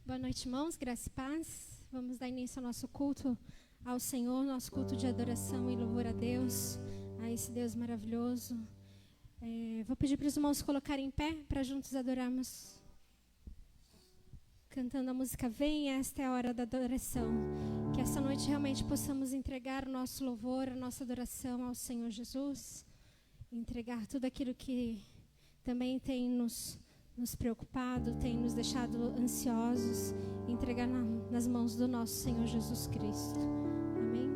Boa noite, irmãos, graça e paz. Vamos dar início ao nosso culto ao Senhor, nosso culto de adoração e louvor a Deus, a esse Deus maravilhoso. Vou pedir para os irmãos se colocarem em pé para juntos adorarmos. Cantando a música Vem, esta é a hora da adoração. Que essa noite realmente possamos entregar o nosso louvor, a nossa adoração ao Senhor Jesus. Entregar tudo aquilo que também tem nos preocupado, tem nos deixado ansiosos, entregar nas mãos do nosso Senhor Jesus Cristo. Amém?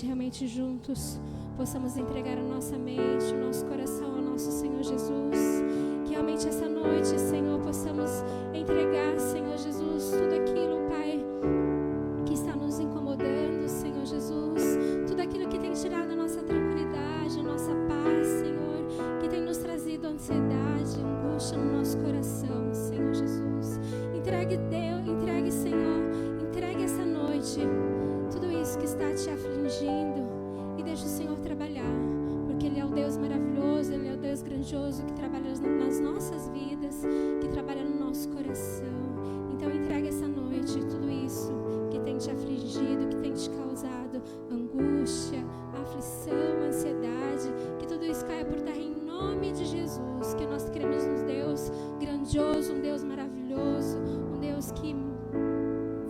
Realmente juntos possamos entregar a nossa mente, o nosso coração ao nosso Senhor Jesus. Que realmente essa noite, Senhor, possamos entregar, Senhor Jesus, tudo aquilo, Pai, que está nos incomodando, Senhor Jesus, tudo aquilo que tem tirado a nossa tranquilidade, a nossa paz, Senhor, que tem nos trazido ansiedade, angústia no nosso coração, Senhor Jesus. Entregue, Deus, entregue, Senhor, noite tudo isso que está te afligindo e deixa o Senhor trabalhar, porque Ele é o Deus maravilhoso, Ele é o Deus grandioso que trabalha nas nossas vidas, que trabalha no nosso coração. Então entregue essa noite tudo isso que tem te afligido, que tem te causado angústia, aflição, ansiedade, que tudo isso caia por terra em nome de Jesus, que nós cremos num Deus grandioso, um Deus maravilhoso, um Deus que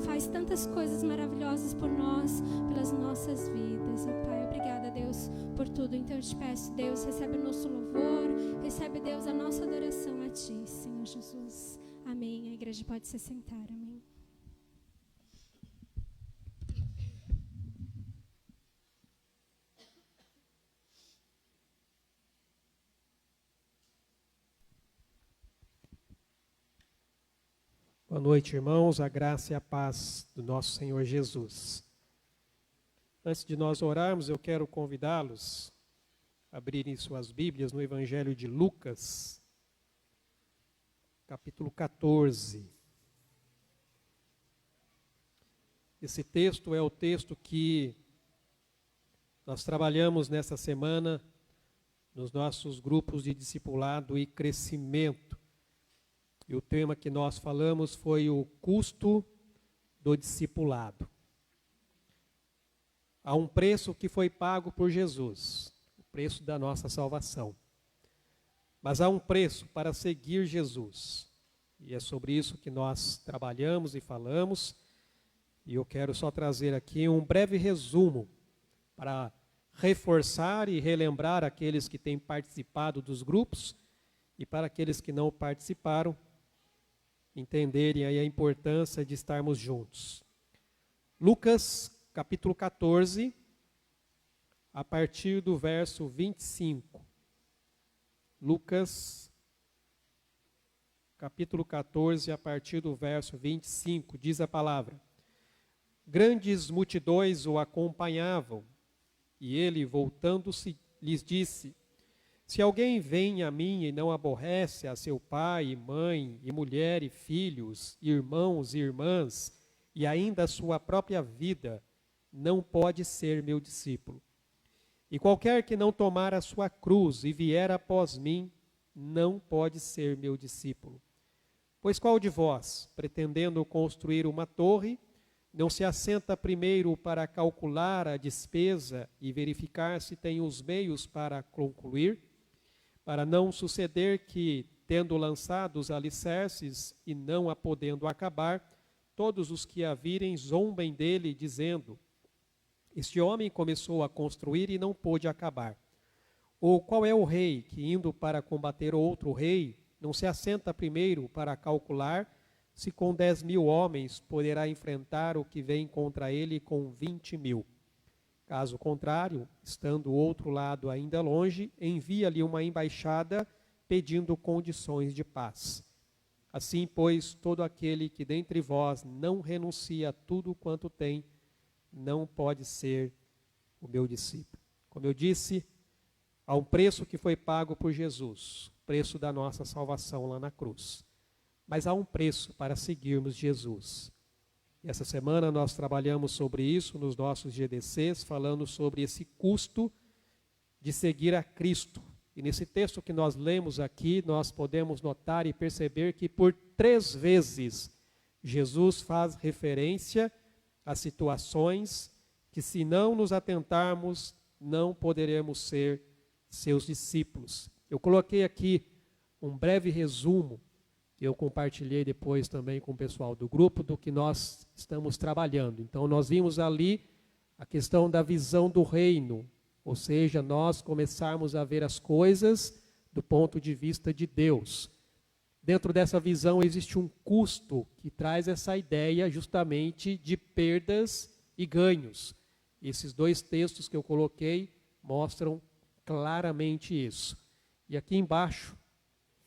faz tantas coisas maravilhosas por nós, pelas nossas vidas. E Pai, obrigada, Deus, por tudo. Então eu te peço, Deus, recebe o nosso louvor, recebe, Deus, a nossa adoração a Ti, Senhor Jesus. Amém. A igreja pode se sentar. Amém. Boa noite, irmãos, a graça e a paz do nosso Senhor Jesus. Antes de nós orarmos, eu quero convidá-los a abrirem suas Bíblias no Evangelho de Lucas, capítulo 14. Esse texto é o texto que nós trabalhamos nessa semana nos nossos grupos de discipulado e crescimento. E o tema que nós falamos foi o custo do discipulado. Há um preço que foi pago por Jesus, o preço da nossa salvação. Mas há um preço para seguir Jesus. E é sobre isso que nós trabalhamos e falamos. E eu quero só trazer aqui um breve resumo para reforçar e relembrar aqueles que têm participado dos grupos e para aqueles que não participaram, entenderem aí a importância de estarmos juntos. Lucas, capítulo 14, a partir do verso 25. Lucas, capítulo 14, a partir do verso 25, diz a palavra: Grandes multidões o acompanhavam, e ele, voltando-se, lhes disse: Se alguém vem a mim e não aborrece a seu pai e mãe, e mulher e filhos, irmãos e irmãs, e ainda a sua própria vida, não pode ser meu discípulo. E qualquer que não tomar a sua cruz e vier após mim, não pode ser meu discípulo. Pois qual de vós, pretendendo construir uma torre, não se assenta primeiro para calcular a despesa e verificar se tem os meios para concluir? Para não suceder que, tendo lançado os alicerces e não a podendo acabar, todos os que a virem zombem dele, dizendo: Este homem começou a construir e não pôde acabar. Ou qual é o rei que, indo para combater outro rei, não se assenta primeiro para calcular se com 10.000 homens poderá enfrentar o que vem contra ele com 20.000? Caso contrário, estando o outro lado ainda longe, envia-lhe uma embaixada pedindo condições de paz. Assim, pois, todo aquele que dentre vós não renuncia a tudo quanto tem, não pode ser o meu discípulo. Como eu disse, há um preço que foi pago por Jesus, o preço da nossa salvação lá na cruz. Mas há um preço para seguirmos Jesus. E essa semana nós trabalhamos sobre isso nos nossos GDCs, falando sobre esse custo de seguir a Cristo. E nesse texto que nós lemos aqui, nós podemos notar e perceber que por 3 vezes Jesus faz referência a situações que, se não nos atentarmos, não poderemos ser seus discípulos. Eu coloquei aqui um breve resumo, eu compartilhei depois também com o pessoal do grupo, do que nós estamos trabalhando. Então, nós vimos ali a questão da visão do reino, ou seja, nós começarmos a ver as coisas do ponto de vista de Deus. Dentro dessa visão existe um custo que traz essa ideia justamente de perdas e ganhos. Esses 2 textos que eu coloquei mostram claramente isso. E aqui embaixo,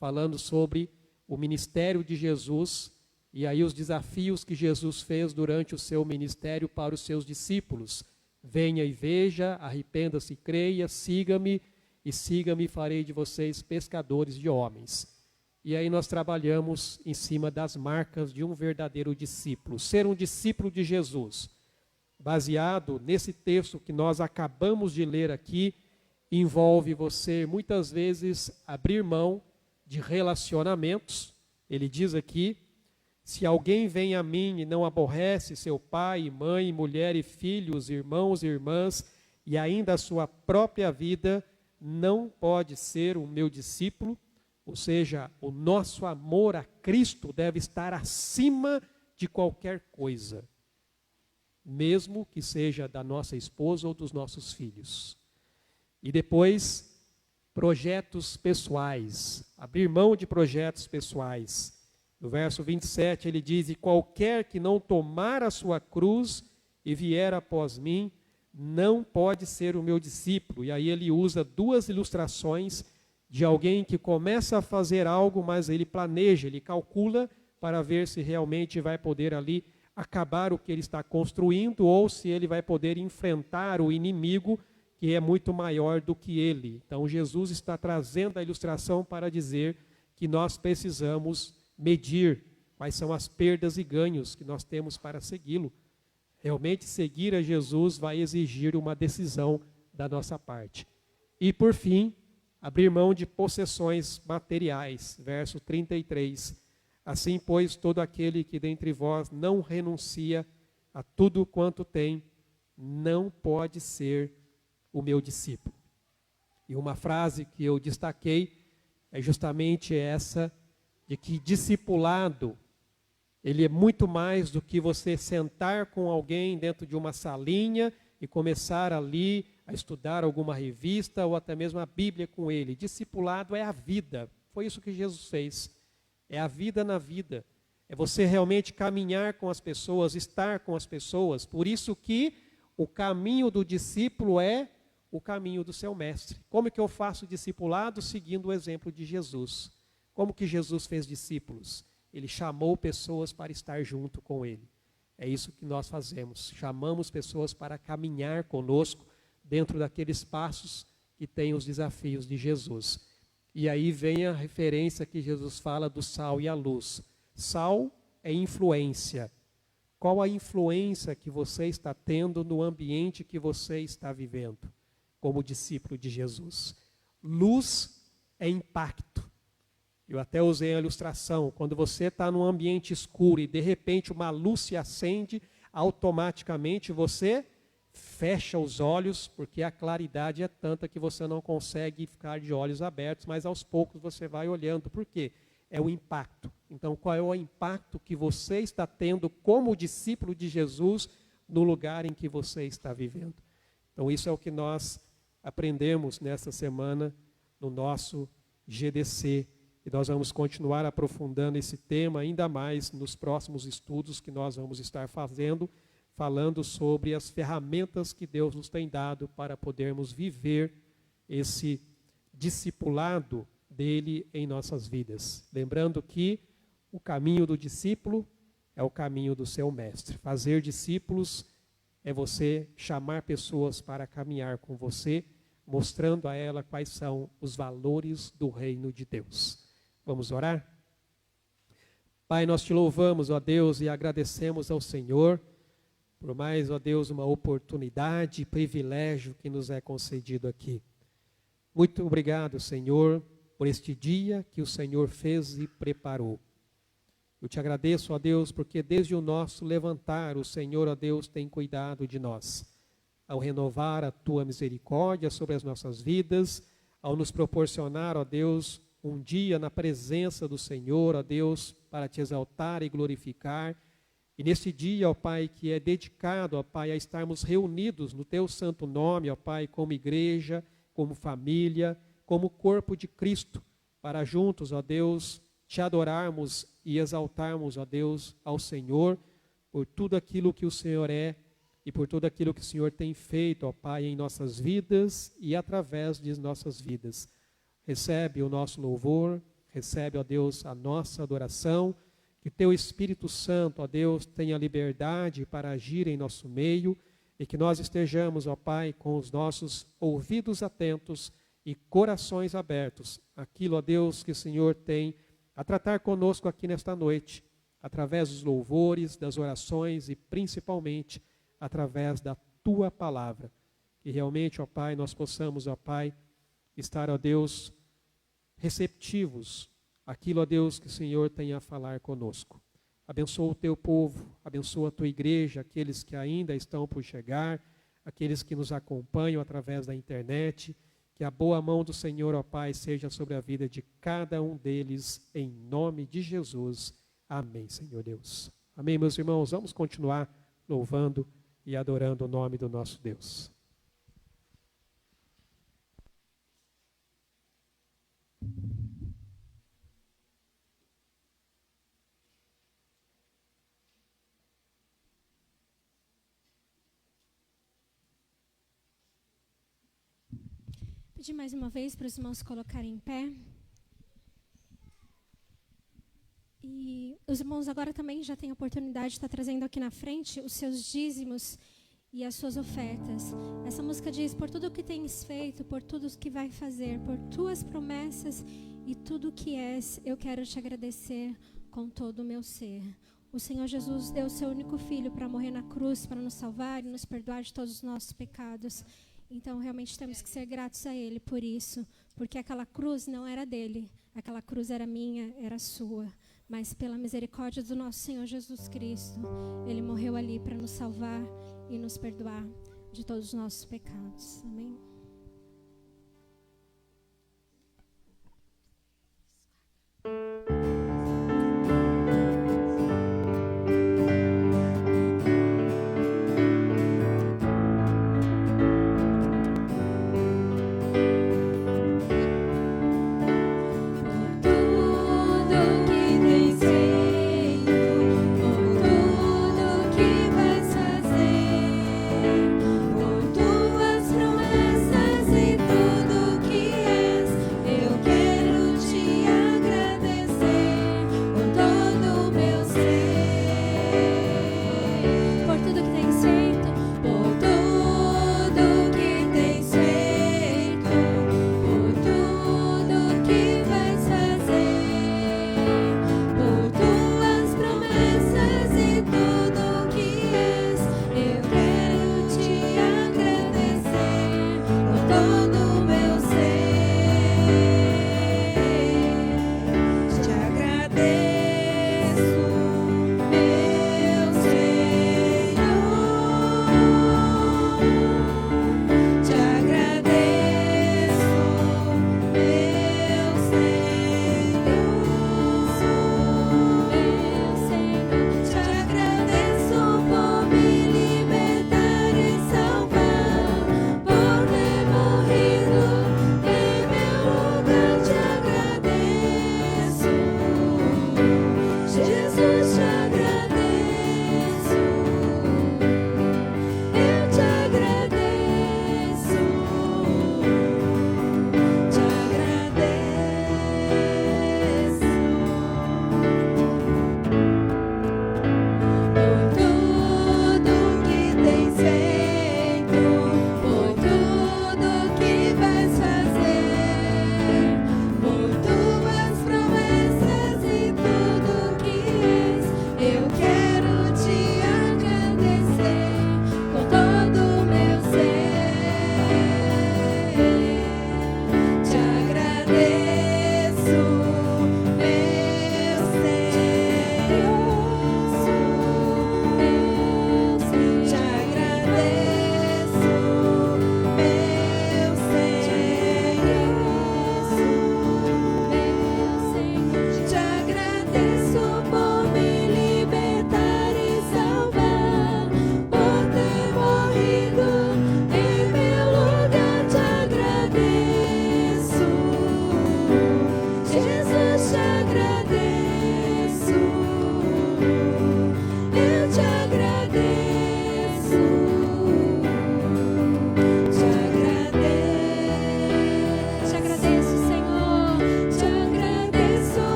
falando sobre o ministério de Jesus, e aí os desafios que Jesus fez durante o seu ministério para os seus discípulos. Venha e veja, arrependa-se e creia, siga-me, e siga-me, farei de vocês pescadores de homens. E aí nós trabalhamos em cima das marcas de um verdadeiro discípulo. Ser um discípulo de Jesus baseado nesse texto que nós acabamos de ler aqui, envolve você muitas vezes abrir mão de relacionamentos. Ele diz aqui: se alguém vem a mim e não aborrece seu pai, mãe, mulher e filhos, irmãos e irmãs, e ainda a sua própria vida, não pode ser o meu discípulo. Ou seja, o nosso amor a Cristo deve estar acima de qualquer coisa, mesmo que seja da nossa esposa ou dos nossos filhos. E depois, projetos pessoais, abrir mão de projetos pessoais. No verso 27 ele diz: e qualquer que não tomar a sua cruz e vier após mim, não pode ser o meu discípulo. E aí ele usa duas ilustrações de alguém que começa a fazer algo, mas ele planeja, ele calcula para ver se realmente vai poder ali acabar o que ele está construindo ou se ele vai poder enfrentar o inimigo que é muito maior do que ele. Então Jesus está trazendo a ilustração para dizer que nós precisamos medir quais são as perdas e ganhos que nós temos para segui-lo. Realmente seguir a Jesus vai exigir uma decisão da nossa parte. E por fim, abrir mão de possessões materiais. Verso 33. Assim, pois, todo aquele que dentre vós não renuncia a tudo quanto tem, não pode ser o meu discípulo. E uma frase que eu destaquei é justamente essa, de que discipulado, ele é muito mais do que você sentar com alguém dentro de uma salinha e começar ali a estudar alguma revista ou até mesmo a Bíblia com ele. Discipulado é a vida. Foi isso que Jesus fez. É a vida na vida. É você realmente caminhar com as pessoas, estar com as pessoas. Por isso que o caminho do discípulo é o caminho do seu mestre. Como que eu faço discipulado? Seguindo o exemplo de Jesus. Como que Jesus fez discípulos? Ele chamou pessoas para estar junto com ele. É isso que nós fazemos. Chamamos pessoas para caminhar conosco dentro daqueles passos que tem os desafios de Jesus. E aí vem a referência que Jesus fala do sal e a luz. Sal é influência. Qual a influência que você está tendo no ambiente que você está vivendo, como discípulo de Jesus? Luz é impacto. Eu até usei a ilustração, quando você está num ambiente escuro e de repente uma luz se acende, automaticamente você fecha os olhos, porque a claridade é tanta que você não consegue ficar de olhos abertos, mas aos poucos você vai olhando. Por quê? É o impacto. Então, qual é o impacto que você está tendo como discípulo de Jesus no lugar em que você está vivendo? Então, isso é o que nós aprendemos nessa semana no nosso GDC. E nós vamos continuar aprofundando esse tema ainda mais nos próximos estudos que nós vamos estar fazendo, falando sobre as ferramentas que Deus nos tem dado para podermos viver esse discipulado dele em nossas vidas. Lembrando que o caminho do discípulo é o caminho do seu mestre. Fazer discípulos é você chamar pessoas para caminhar com você, mostrando a ela quais são os valores do reino de Deus. Vamos orar? Pai, nós te louvamos, ó Deus, e agradecemos ao Senhor por mais, ó Deus, uma oportunidade e privilégio que nos é concedido aqui. Muito obrigado, Senhor, por este dia que o Senhor fez e preparou. Eu te agradeço, ó Deus, porque desde o nosso levantar, o Senhor, ó Deus, tem cuidado de nós. Ao renovar a tua misericórdia sobre as nossas vidas, ao nos proporcionar, ó Deus, um dia na presença do Senhor, ó Deus, para te exaltar e glorificar. E nesse dia, ó Pai, que é dedicado, ó Pai, a estarmos reunidos no teu santo nome, ó Pai, como igreja, como família, como corpo de Cristo, para juntos, ó Deus, te adorarmos e exaltarmos, ó Deus, ao Senhor, por tudo aquilo que o Senhor é e por tudo aquilo que o Senhor tem feito, ó Pai, em nossas vidas e através de nossas vidas. Recebe o nosso louvor, recebe, ó Deus, a nossa adoração. Que teu Espírito Santo, ó Deus, tenha liberdade para agir em nosso meio e que nós estejamos, ó Pai, com os nossos ouvidos atentos e corações abertos. Aquilo, ó Deus, que o Senhor tem a tratar conosco aqui nesta noite, através dos louvores, das orações e principalmente através da tua palavra. Que realmente, ó Pai, nós possamos, ó Pai, estar, ó Deus, receptivos àquilo, ó Deus, que o Senhor tem a falar conosco. Abençoa o teu povo, abençoa a tua igreja, aqueles que ainda estão por chegar, aqueles que nos acompanham através da internet. Que a boa mão do Senhor, ó Pai, seja sobre a vida de cada um deles, em nome de Jesus. Amém, Senhor Deus. Amém, meus irmãos. Vamos continuar louvando e adorando o nome do nosso Deus. Pedir mais uma vez para os irmãos se colocarem em pé. E os irmãos agora também já têm a oportunidade de estar trazendo aqui na frente os seus dízimos e as suas ofertas. Essa música diz: por tudo que tens feito, por tudo que vai fazer, por tuas promessas e tudo que és, eu quero te agradecer com todo o meu ser. O Senhor Jesus deu o seu único filho para morrer na cruz, para nos salvar e nos perdoar de todos os nossos pecados. Então, realmente temos que ser gratos a Ele por isso, porque aquela cruz não era dele, aquela cruz era minha, era sua. Mas pela misericórdia do nosso Senhor Jesus Cristo, Ele morreu ali para nos salvar e nos perdoar de todos os nossos pecados. Amém? Por tuas promessas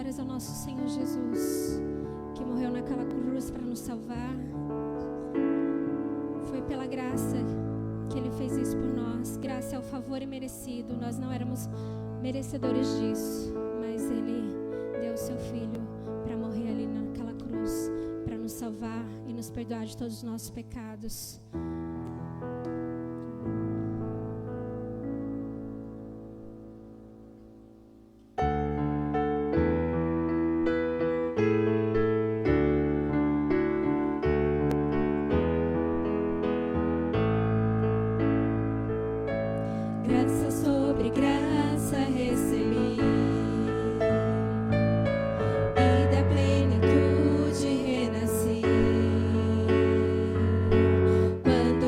glórias ao nosso Senhor Jesus, que morreu naquela cruz para nos salvar. Foi pela graça que Ele fez isso por nós. Graça é o favor imerecido. Nós não éramos merecedores disso, mas Ele deu o Seu Filho para morrer ali naquela cruz, para nos salvar e nos perdoar de todos os nossos pecados. Graça sobre graça recebi, e da plenitude renasci. Quando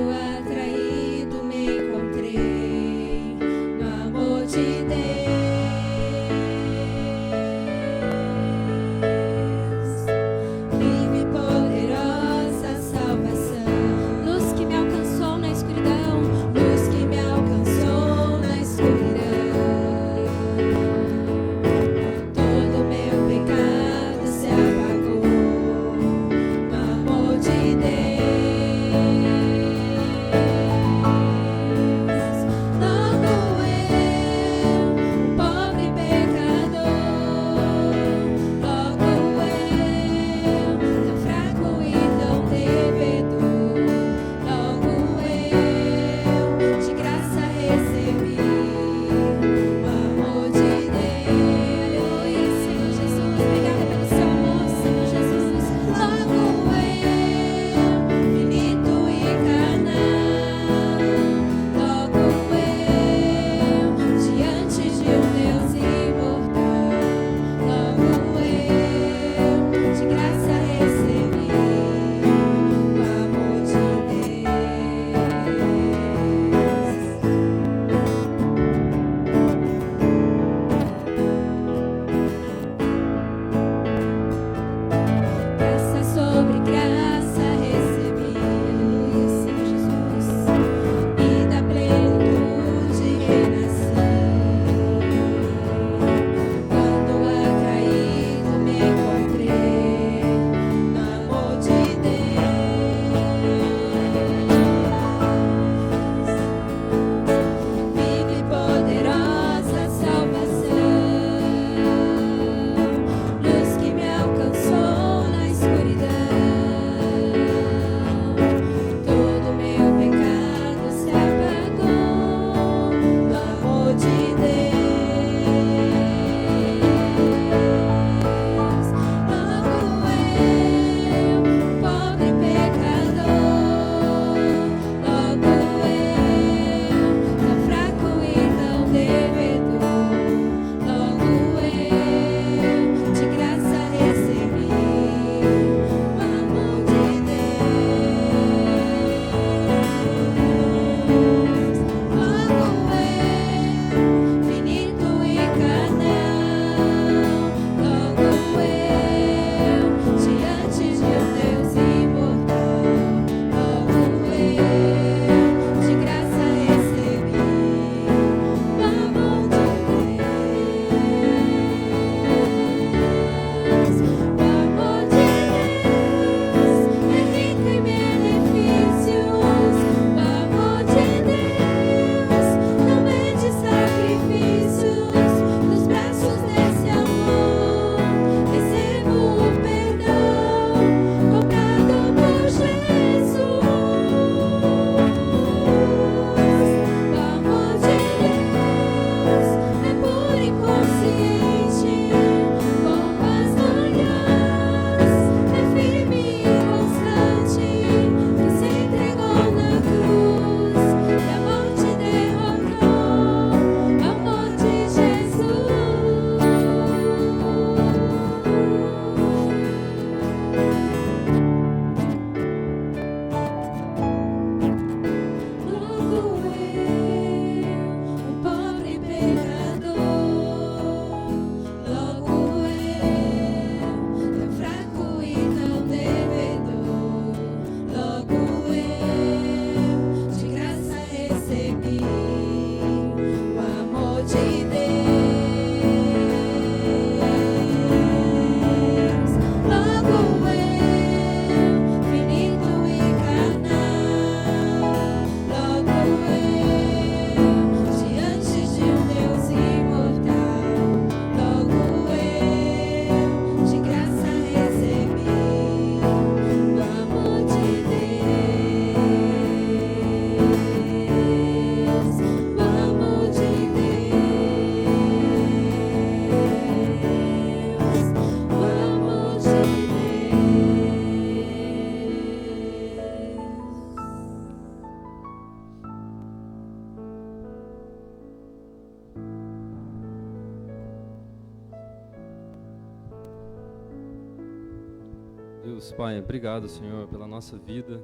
Deus, Pai, obrigado, Senhor, pela nossa vida,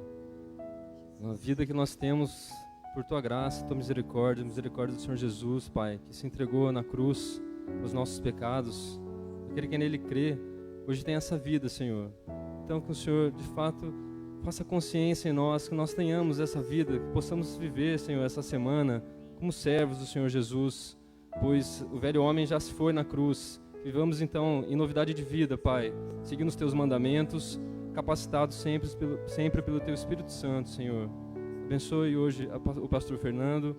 a vida que nós temos por Tua graça, Tua misericórdia, a misericórdia do Senhor Jesus, Pai, que se entregou na cruz pelos nossos pecados. Aquele que nele crê, hoje tem essa vida, Senhor. Então, que o Senhor, de fato, faça consciência em nós, que nós tenhamos essa vida, que possamos viver, Senhor, essa semana como servos do Senhor Jesus, pois o velho homem já se foi na cruz. Vivamos então em novidade de vida, Pai, seguindo os Teus mandamentos, capacitados sempre pelo Teu Espírito Santo, Senhor. Abençoe hoje o pastor Fernando,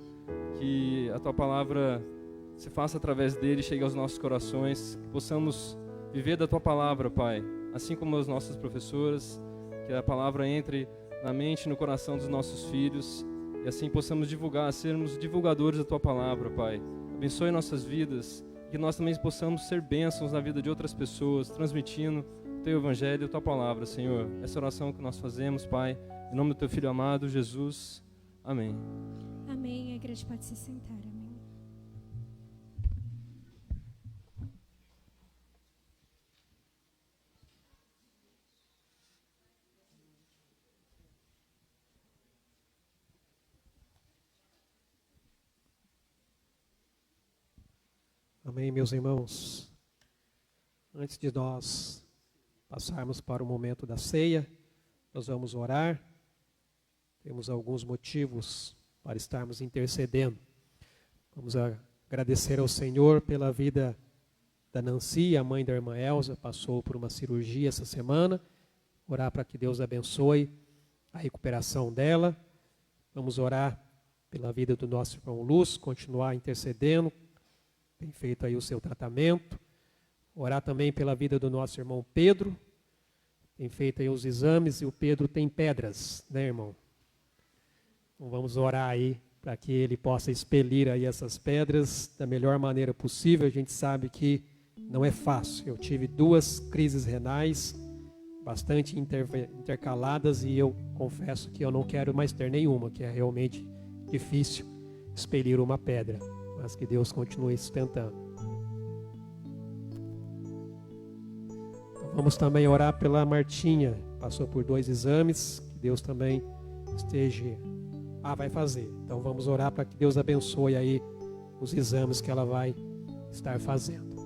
que a Tua palavra se faça através dele, chegue aos nossos corações, que possamos viver da Tua palavra, Pai, assim como as nossas professoras, que a palavra entre na mente e no coração dos nossos filhos, e assim possamos divulgar, sermos divulgadores da Tua palavra, Pai. Abençoe nossas vidas, que nós também possamos ser bênçãos na vida de outras pessoas, transmitindo o Teu Evangelho e a Tua palavra, Senhor. Essa oração que nós fazemos, Pai, em nome do Teu Filho amado, Jesus. Amém. Amém. A igreja pode se sentar. Amém. Amém, meus irmãos. Antes de nós passarmos para o momento da ceia, nós vamos orar. Temos alguns motivos para estarmos intercedendo. Vamos agradecer ao Senhor pela vida da Nancy, a mãe da irmã Elza, passou por uma cirurgia essa semana. Orar para que Deus abençoe a recuperação dela. Vamos orar pela vida do nosso irmão Lúcio, continuar intercedendo. Tem feito aí o seu tratamento. Orar também pela vida do nosso irmão Pedro. Tem feito aí os exames e o Pedro tem pedras, né, irmão? Então vamos orar aí para que ele possa expelir aí essas pedras da melhor maneira possível. A gente sabe que não é fácil. Eu tive 2 crises renais bastante intercaladas e eu confesso que eu não quero mais ter nenhuma, que é realmente difícil expelir uma pedra. Mas que Deus continue sustentando. Então, vamos também orar pela Martinha. Passou por 2 exames. Que Deus também esteja... vai fazer. Então vamos orar para que Deus abençoe aí os exames que ela vai estar fazendo.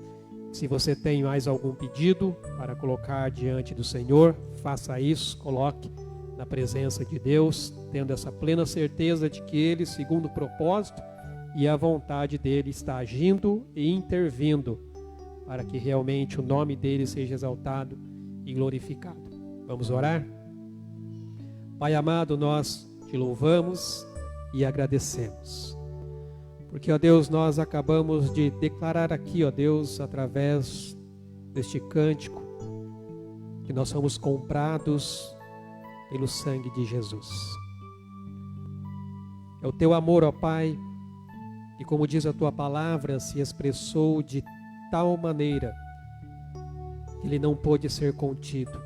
Se você tem mais algum pedido para colocar diante do Senhor, faça isso, coloque na presença de Deus, tendo essa plena certeza de que Ele, segundo o propósito, e a vontade dele está agindo e intervindo para que realmente o nome dele seja exaltado e glorificado. Vamos orar? Pai amado, nós te louvamos e agradecemos. Porque, ó Deus, nós acabamos de declarar aqui, ó Deus, através deste cântico, que nós somos comprados pelo sangue de Jesus. É o teu amor, ó Pai, e como diz a tua palavra, se expressou de tal maneira que ele não pôde ser contido.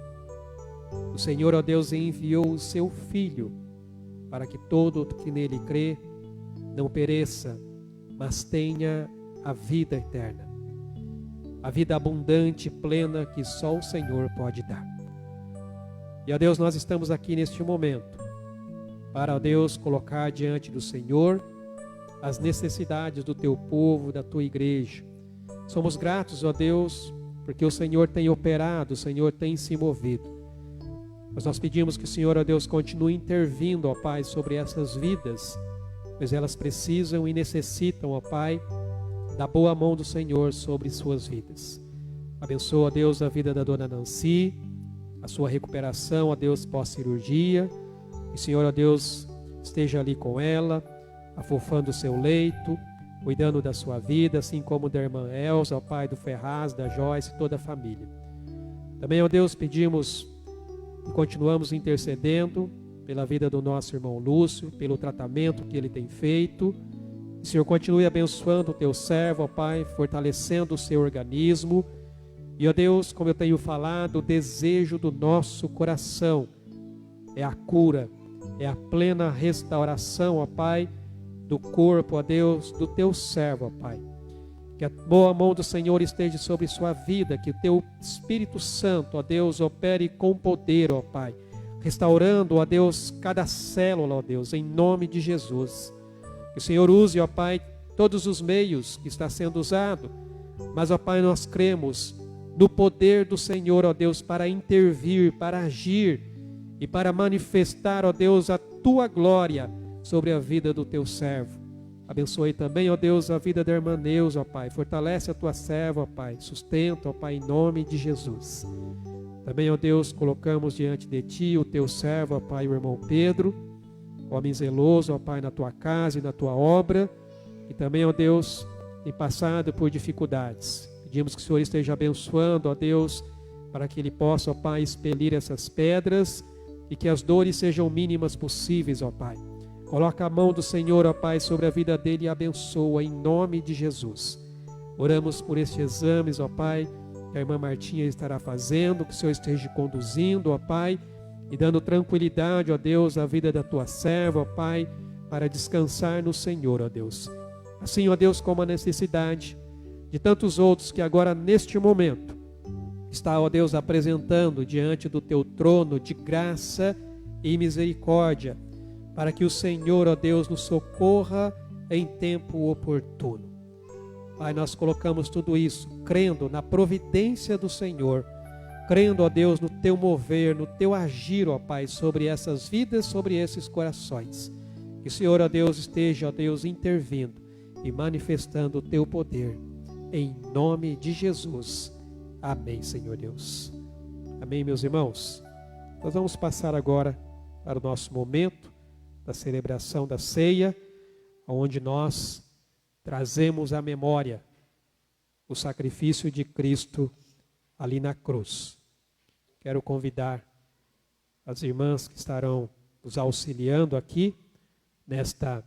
O Senhor, ó Deus, enviou o seu Filho para que todo que nele crê não pereça, mas tenha a vida eterna. A vida abundante e plena que só o Senhor pode dar. E, ó Deus, nós estamos aqui neste momento para, ó Deus, colocar diante do Senhor as necessidades do teu povo, da tua igreja. Somos gratos, ó Deus, porque o Senhor tem operado, o Senhor tem se movido. Mas nós pedimos que o Senhor, ó Deus, continue intervindo, ó Pai, sobre essas vidas, pois elas precisam e necessitam, ó Pai, da boa mão do Senhor sobre suas vidas. Abençoa, ó Deus, a vida da dona Nancy, a sua recuperação, ó Deus, pós-cirurgia. E, Senhor, ó Deus, esteja ali com ela, afofando o seu leito, cuidando da sua vida, assim como da irmã Elza, ó Pai, do Ferraz, da Joyce e toda a família. Também, ó Deus, pedimos e continuamos intercedendo pela vida do nosso irmão Lúcio, pelo tratamento que ele tem feito. O Senhor continue abençoando o teu servo, ó Pai, fortalecendo o seu organismo. E, ó Deus, como eu tenho falado, o desejo do nosso coração é a cura, é a plena restauração, ó Pai, do corpo, ó Deus, do teu servo, ó Pai. Que a boa mão do Senhor esteja sobre sua vida, que o teu Espírito Santo, ó Deus, opere com poder, ó Pai, restaurando, ó Deus, cada célula, ó Deus, em nome de Jesus. Que o Senhor use, ó Pai, todos os meios que está sendo usado, mas, ó Pai, nós cremos no poder do Senhor, ó Deus, para intervir, para agir e para manifestar, ó Deus, a tua glória sobre a vida do teu servo. Abençoe também, ó Deus, a vida da irmã Neuza, ó Pai. Fortalece a tua serva, ó Pai. Sustenta, ó Pai, em nome de Jesus. Também, ó Deus, colocamos diante de ti o teu servo, ó Pai, o irmão Pedro, homem zeloso, ó Pai, na tua casa e na tua obra. E também, ó Deus, tem passado por dificuldades. Pedimos que o Senhor esteja abençoando, ó Deus, para que ele possa, ó Pai, expelir essas pedras e que as dores sejam mínimas possíveis, ó Pai. Coloca a mão do Senhor, ó Pai, sobre a vida dele e abençoa em nome de Jesus. Oramos por estes exames, ó Pai, que a irmã Martinha estará fazendo, que o Senhor esteja conduzindo, ó Pai, e dando tranquilidade, ó Deus, à vida da tua serva, ó Pai, para descansar no Senhor, ó Deus. Assim, ó Deus, como a necessidade de tantos outros que agora, neste momento, está, ó Deus, apresentando diante do teu trono de graça e misericórdia, para que o Senhor, ó Deus, nos socorra em tempo oportuno. Pai, nós colocamos tudo isso, crendo na providência do Senhor, crendo, ó Deus, no teu mover, no teu agir, ó Pai, sobre essas vidas, sobre esses corações. Que o Senhor, ó Deus, esteja, ó Deus, intervindo e manifestando o teu poder, em nome de Jesus. Amém, Senhor Deus. Amém, meus irmãos. Nós vamos passar agora para o nosso momento da celebração da ceia, onde nós trazemos à memória o sacrifício de Cristo ali na cruz. Quero convidar as irmãs que estarão nos auxiliando aqui nesta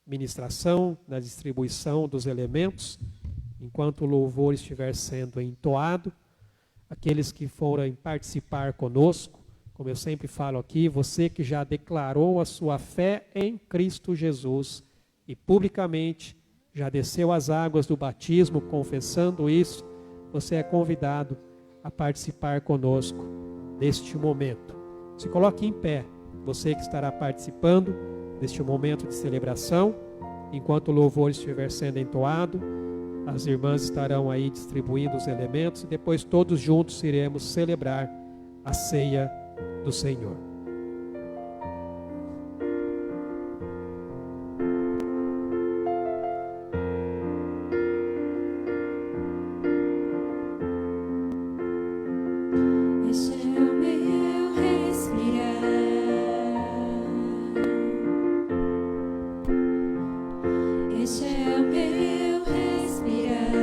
ministração, na distribuição dos elementos, enquanto o louvor estiver sendo entoado, aqueles que forem participar conosco, como eu sempre falo aqui, você que já declarou a sua fé em Cristo Jesus e publicamente já desceu as águas do batismo confessando isso, você é convidado a participar conosco deste momento. Se coloque em pé, você que estará participando deste momento de celebração, enquanto o louvor estiver sendo entoado, as irmãs estarão aí distribuindo os elementos e depois todos juntos iremos celebrar a ceia do Senhor. Este é o meu respirar, este é o meu respirar.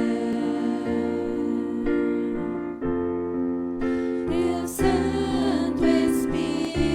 Teu Santo Espírito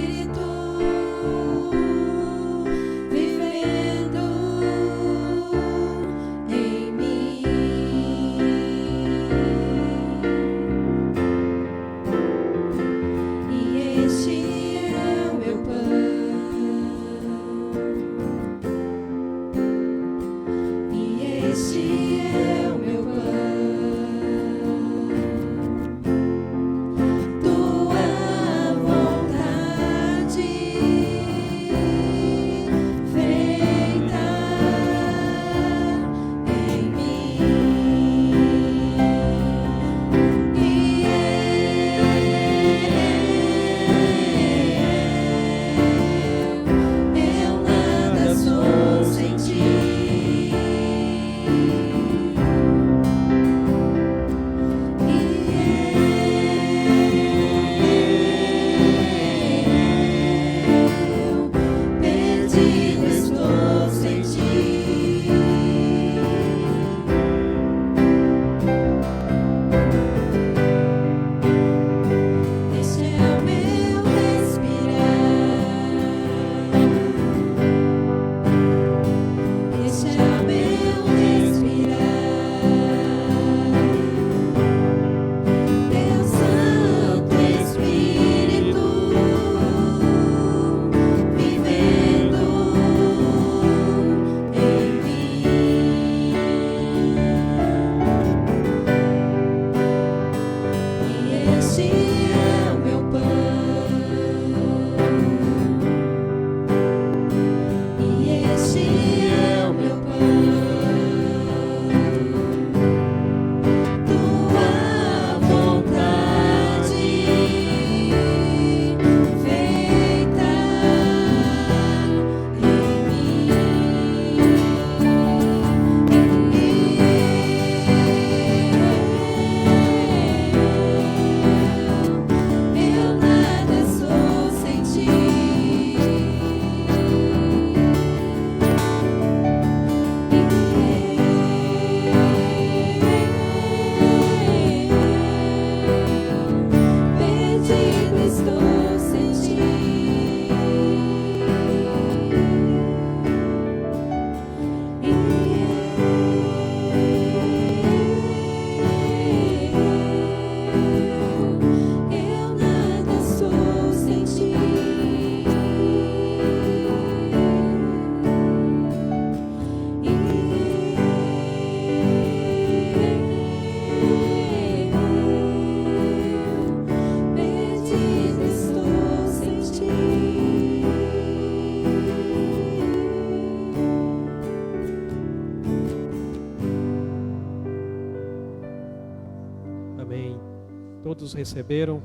todos receberam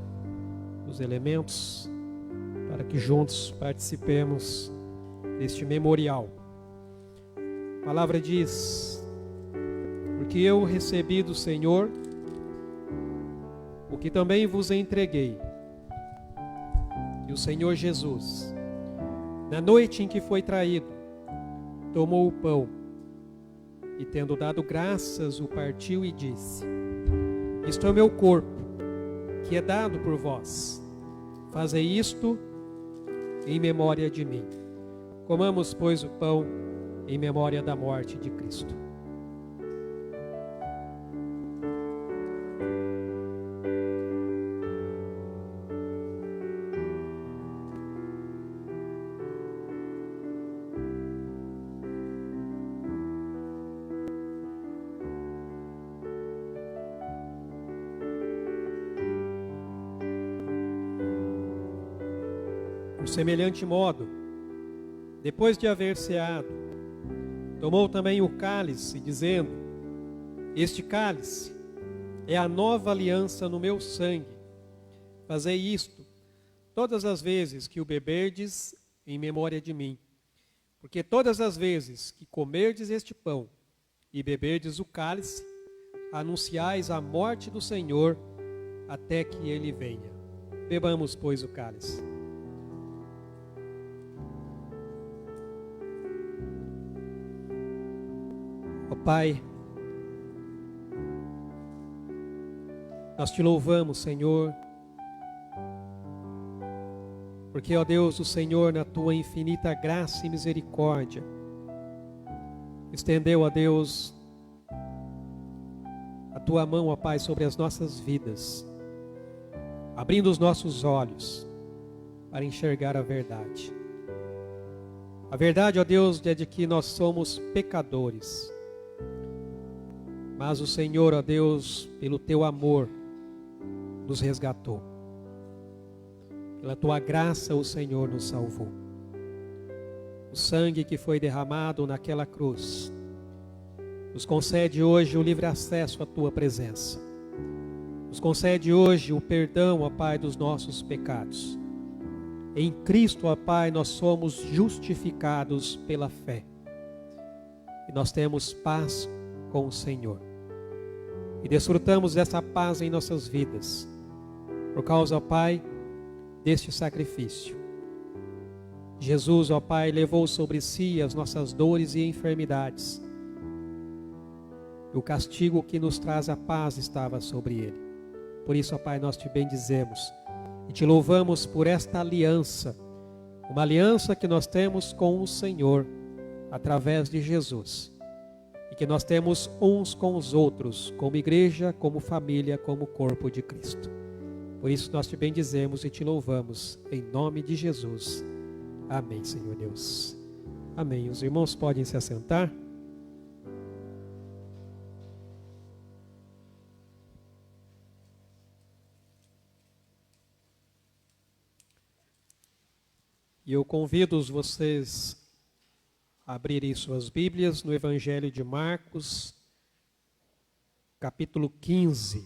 os elementos para que juntos participemos deste memorial. A palavra diz: porque eu recebi do Senhor o que também vos entreguei. E o Senhor Jesus, na noite em que foi traído, tomou o pão e, tendo dado graças, o partiu e disse: isto é o meu corpo, que é dado por vós. Fazei isto em memória de mim. Comamos, pois, o pão em memória da morte de Cristo. Por semelhante modo, depois de haver ceado, tomou também o cálice, dizendo: este cálice é a nova aliança no meu sangue. Fazei isto todas as vezes que o beberdes em memória de mim. Porque todas as vezes que comerdes este pão e beberdes o cálice, anunciais a morte do Senhor até que ele venha. Bebamos, pois, o cálice. Ó Pai, nós te louvamos, Senhor, porque, ó Deus, o Senhor, na tua infinita graça e misericórdia, estendeu, ó Deus, a tua mão, ó Pai, sobre as nossas vidas, abrindo os nossos olhos para enxergar a verdade. A verdade, ó Deus, é de que nós somos pecadores. Mas o Senhor, ó Deus, pelo teu amor, nos resgatou. Pela tua graça, o Senhor nos salvou. O sangue que foi derramado naquela cruz nos concede hoje o livre acesso à tua presença. Nos concede hoje o perdão, ó Pai, dos nossos pecados. Em Cristo, ó Pai, nós somos justificados pela fé. E nós temos paz com o Senhor. E desfrutamos dessa paz em nossas vidas, por causa, ó Pai, deste sacrifício. Jesus, ó Pai, levou sobre si as nossas dores e enfermidades. E o castigo que nos traz a paz estava sobre ele. Por isso, ó Pai, nós te bendizemos e te louvamos por esta aliança, uma aliança que nós temos com o Senhor, através de Jesus. E que nós temos uns com os outros, como igreja, como família, como corpo de Cristo. Por isso nós te bendizemos e te louvamos, em nome de Jesus. Amém, Senhor Deus. Amém. Os irmãos podem se assentar. E eu convido vocês abrirem suas Bíblias no Evangelho de Marcos, capítulo 15.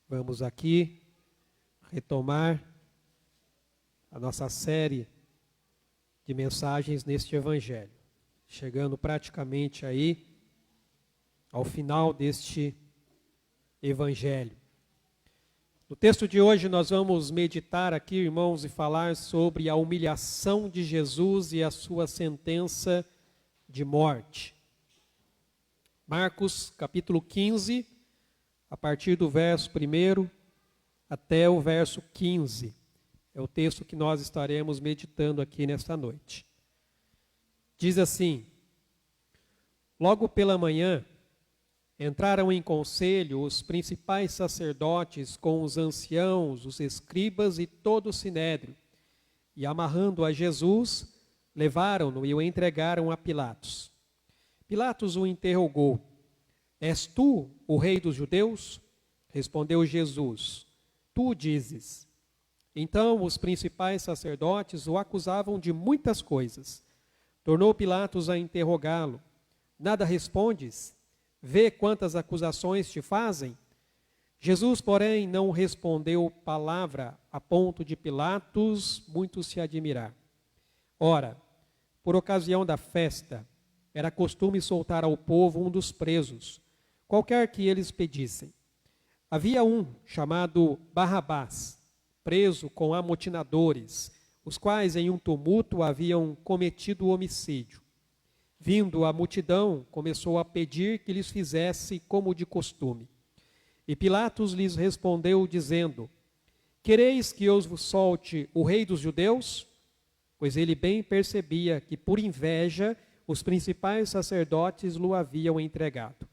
Vamos aqui retomar a nossa série de mensagens neste Evangelho, chegando praticamente aí ao final deste Evangelho. No texto de hoje nós vamos meditar aqui, irmãos, e falar sobre a humilhação de Jesus e a sua sentença de morte. Marcos, capítulo 15, a partir do verso 1 até o verso 15. É o texto que nós estaremos meditando aqui nesta noite. Diz assim: logo pela manhã, entraram em conselho os principais sacerdotes com os anciãos, os escribas e todo o sinédrio, e amarrando a Jesus, levaram-no e o entregaram a Pilatos. Pilatos o interrogou: és tu o rei dos judeus? Respondeu Jesus: tu dizes. Então os principais sacerdotes o acusavam de muitas coisas. Tornou Pilatos a interrogá-lo: nada respondes? Vê quantas acusações te fazem. Jesus, porém, não respondeu palavra, a ponto de Pilatos muito se admirar. Ora, por ocasião da festa, era costume soltar ao povo um dos presos, qualquer que eles pedissem. Havia um chamado Barrabás, preso com amotinadores, os quais em um tumulto haviam cometido homicídio. Vindo a multidão, começou a pedir que lhes fizesse como de costume. E Pilatos lhes respondeu, dizendo: quereis que eu vos solte o rei dos judeus? Pois ele bem percebia que, por inveja, os principais sacerdotes o haviam entregado.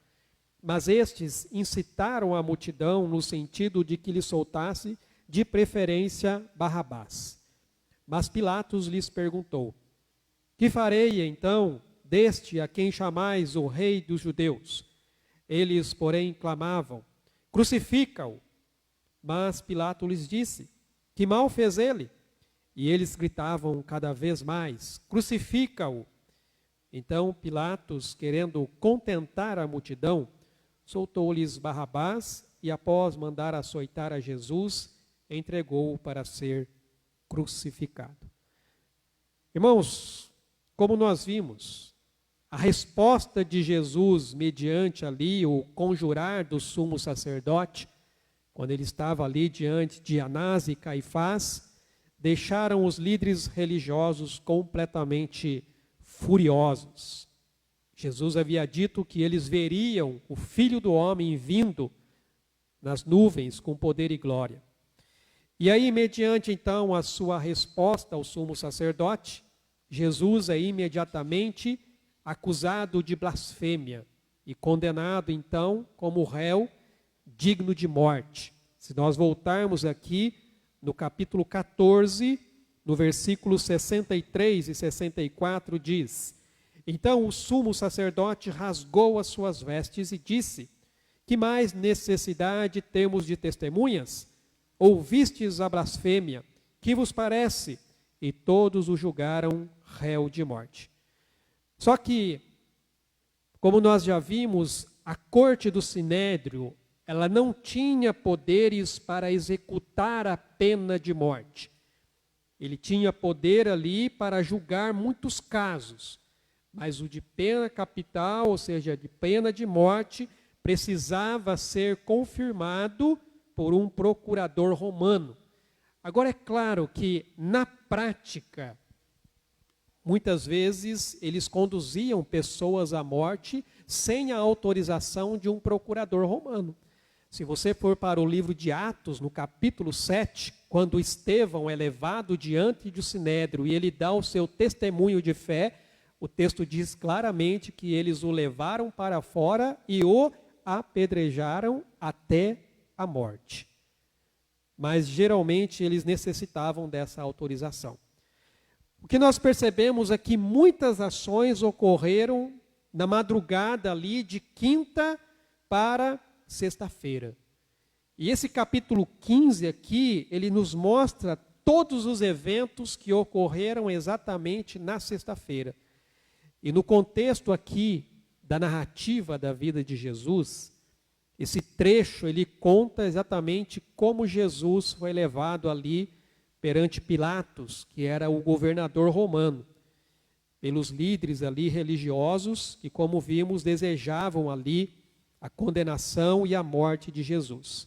Mas estes incitaram a multidão no sentido de que lhe soltasse, de preferência, Barrabás. Mas Pilatos lhes perguntou: que farei, então, deste a quem chamais o rei dos judeus? Eles, porém, clamavam: crucifica-o. Mas Pilatos lhes disse: que mal fez ele? E eles gritavam cada vez mais: crucifica-o. Então Pilatos, querendo contentar a multidão, soltou-lhes Barrabás e, após mandar açoitar a Jesus, entregou-o para ser crucificado. Irmãos, como nós vimos, a resposta de Jesus mediante ali o conjurar do sumo sacerdote, quando ele estava ali diante de Anás e Caifás, deixaram os líderes religiosos completamente furiosos. Jesus havia dito que eles veriam o Filho do Homem vindo nas nuvens com poder e glória. E aí, mediante então a sua resposta ao sumo sacerdote, Jesus é imediatamente acusado de blasfêmia e condenado então como réu digno de morte. Se nós voltarmos aqui no capítulo 14, no versículo 63 e 64 diz: então o sumo sacerdote rasgou as suas vestes e disse: que mais necessidade temos de testemunhas? Ouvistes a blasfêmia, que vos parece? E todos o julgaram réu de morte. Só que, como nós já vimos, a corte do Sinédrio, ela não tinha poderes para executar a pena de morte. Ele tinha poder ali para julgar muitos casos, mas o de pena capital, ou seja, de pena de morte, precisava ser confirmado por um procurador romano. Agora, é claro que, na prática, muitas vezes eles conduziam pessoas à morte sem a autorização de um procurador romano. Se você for para o livro de Atos, no capítulo 7, quando Estevão é levado diante do Sinédrio e ele dá o seu testemunho de fé, o texto diz claramente que eles o levaram para fora e o apedrejaram até a morte. Mas geralmente eles necessitavam dessa autorização. O que nós percebemos é que muitas ações ocorreram na madrugada ali de quinta para sexta-feira. E esse capítulo 15 aqui, ele nos mostra todos os eventos que ocorreram exatamente na sexta-feira. E no contexto aqui da narrativa da vida de Jesus, esse trecho ele conta exatamente como Jesus foi levado ali perante Pilatos, que era o governador romano, pelos líderes ali religiosos que, como vimos, desejavam ali a condenação e a morte de Jesus.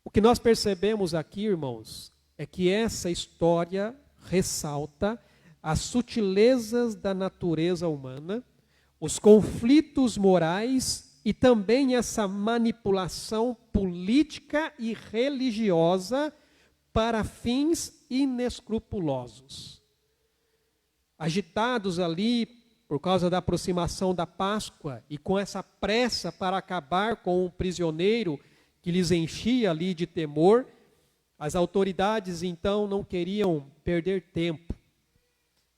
O que nós percebemos aqui, irmãos, é que essa história ressalta as sutilezas da natureza humana, os conflitos morais e também essa manipulação política e religiosa para fins inescrupulosos. Agitados ali por causa da aproximação da Páscoa e com essa pressa para acabar com um prisioneiro que lhes enchia ali de temor, as autoridades então não queriam perder tempo.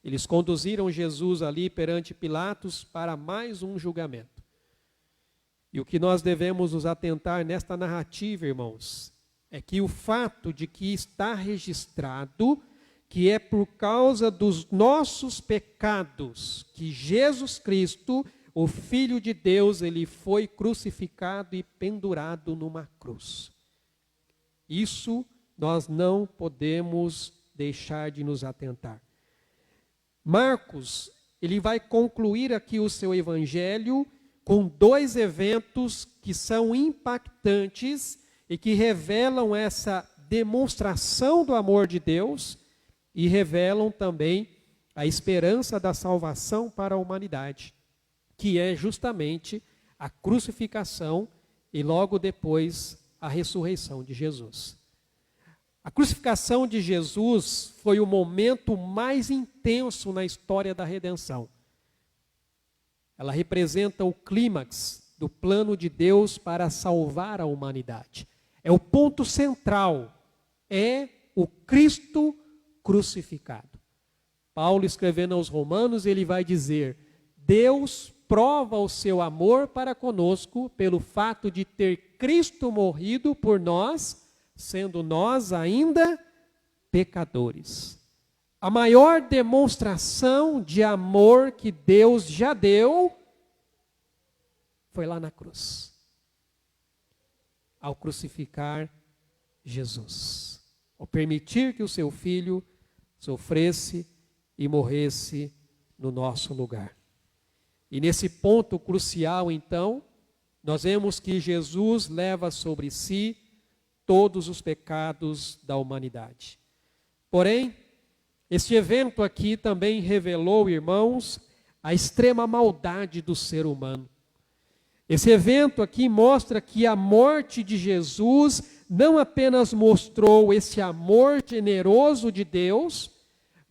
Eles conduziram Jesus ali perante Pilatos para mais um julgamento. E o que nós devemos nos atentar nesta narrativa, irmãos, é que o fato de que está registrado que é por causa dos nossos pecados que Jesus Cristo, o Filho de Deus, ele foi crucificado e pendurado numa cruz. Isso nós não podemos deixar de nos atentar. Marcos, ele vai concluir aqui o seu evangelho com 2 eventos que são impactantes e que revelam essa demonstração do amor de Deus e revelam também a esperança da salvação para a humanidade, que é justamente a crucificação e logo depois a ressurreição de Jesus. A crucificação de Jesus foi o momento mais intenso na história da redenção. Ela representa o clímax do plano de Deus para salvar a humanidade. É o ponto central, é o Cristo crucificado. Paulo, escrevendo aos Romanos, ele vai dizer: Deus prova o seu amor para conosco pelo fato de ter Cristo morrido por nós, sendo nós ainda pecadores. A maior demonstração de amor que Deus já deu foi lá na cruz, ao crucificar Jesus, ao permitir que o seu Filho sofresse e morresse no nosso lugar. E nesse ponto crucial, então, nós vemos que Jesus leva sobre si todos os pecados da humanidade. Porém, este evento aqui também revelou, irmãos, a extrema maldade do ser humano. Esse evento aqui mostra que a morte de Jesus não apenas mostrou esse amor generoso de Deus,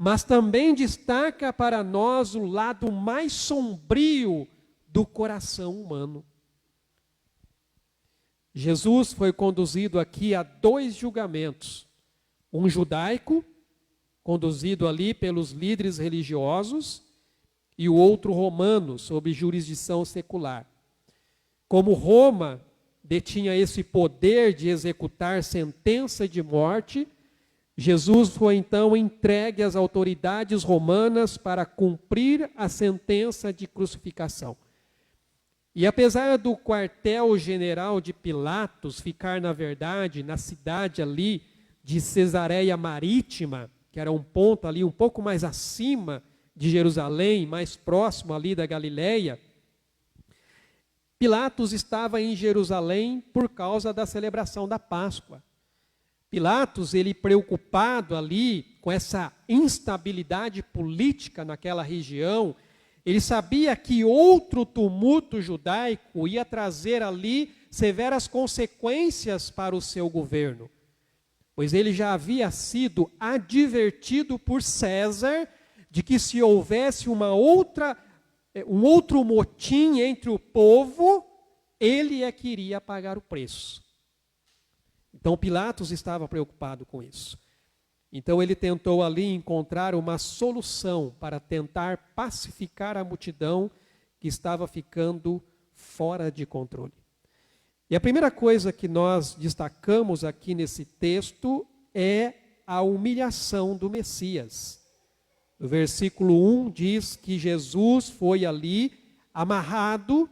mas também destaca para nós o lado mais sombrio do coração humano. Jesus foi conduzido aqui a 2 julgamentos. Um judaico, conduzido ali pelos líderes religiosos, e o outro romano, sob jurisdição secular. Como Roma detinha esse poder de executar sentença de morte, Jesus foi então entregue às autoridades romanas para cumprir a sentença de crucificação. E apesar do quartel-general de Pilatos ficar, na verdade, na cidade ali de Cesareia Marítima, que era um ponto ali um pouco mais acima de Jerusalém, mais próximo ali da Galileia, Pilatos estava em Jerusalém por causa da celebração da Páscoa. Pilatos, ele preocupado ali com essa instabilidade política naquela região, ele sabia que outro tumulto judaico ia trazer ali severas consequências para o seu governo, pois ele já havia sido advertido por César de que se houvesse um outro motim entre o povo, ele é que iria pagar o preço. Então Pilatos estava preocupado com isso. Então ele tentou ali encontrar uma solução para tentar pacificar a multidão que estava ficando fora de controle. E a primeira coisa que nós destacamos aqui nesse texto é a humilhação do Messias. No versículo 1 diz que Jesus foi ali amarrado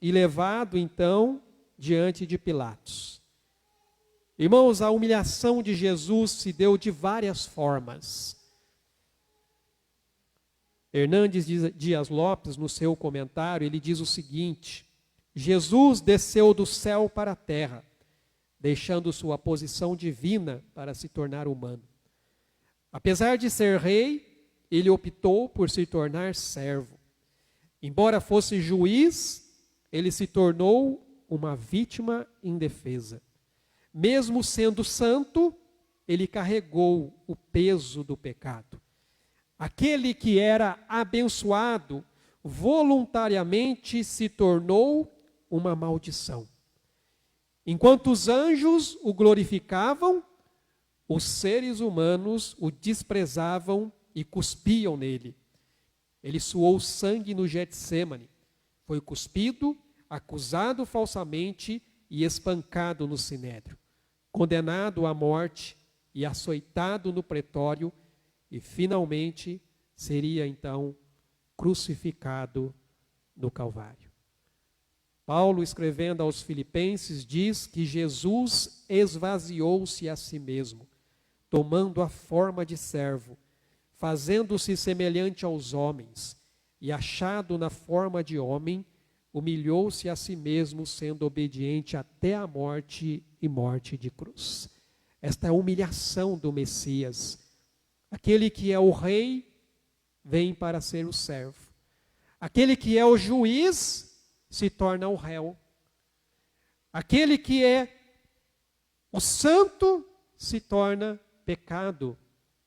e levado então diante de Pilatos. Irmãos, a humilhação de Jesus se deu de várias formas. Hernandes Dias Lopes, no seu comentário, ele diz o seguinte: Jesus desceu do céu para a terra, deixando sua posição divina para se tornar humano. Apesar de ser rei, ele optou por se tornar servo. Embora fosse juiz, ele se tornou uma vítima indefesa. Mesmo sendo santo, ele carregou o peso do pecado. Aquele que era abençoado, voluntariamente se tornou uma maldição. Enquanto os anjos o glorificavam, os seres humanos o desprezavam e cuspiam nele. Ele suou sangue no Getsêmani, foi cuspido, acusado falsamente e espancado no sinédrio, condenado à morte e açoitado no pretório, e finalmente seria então crucificado no Calvário. Paulo, escrevendo aos Filipenses, diz que Jesus esvaziou-se a si mesmo, tomando a forma de servo, fazendo-se semelhante aos homens, e achado na forma de homem, humilhou-se a si mesmo, sendo obediente até a morte e morte de cruz. Esta é a humilhação do Messias. Aquele que é o rei, vem para ser o servo. Aquele que é o juiz, se torna o réu. Aquele que é o santo, se torna pecado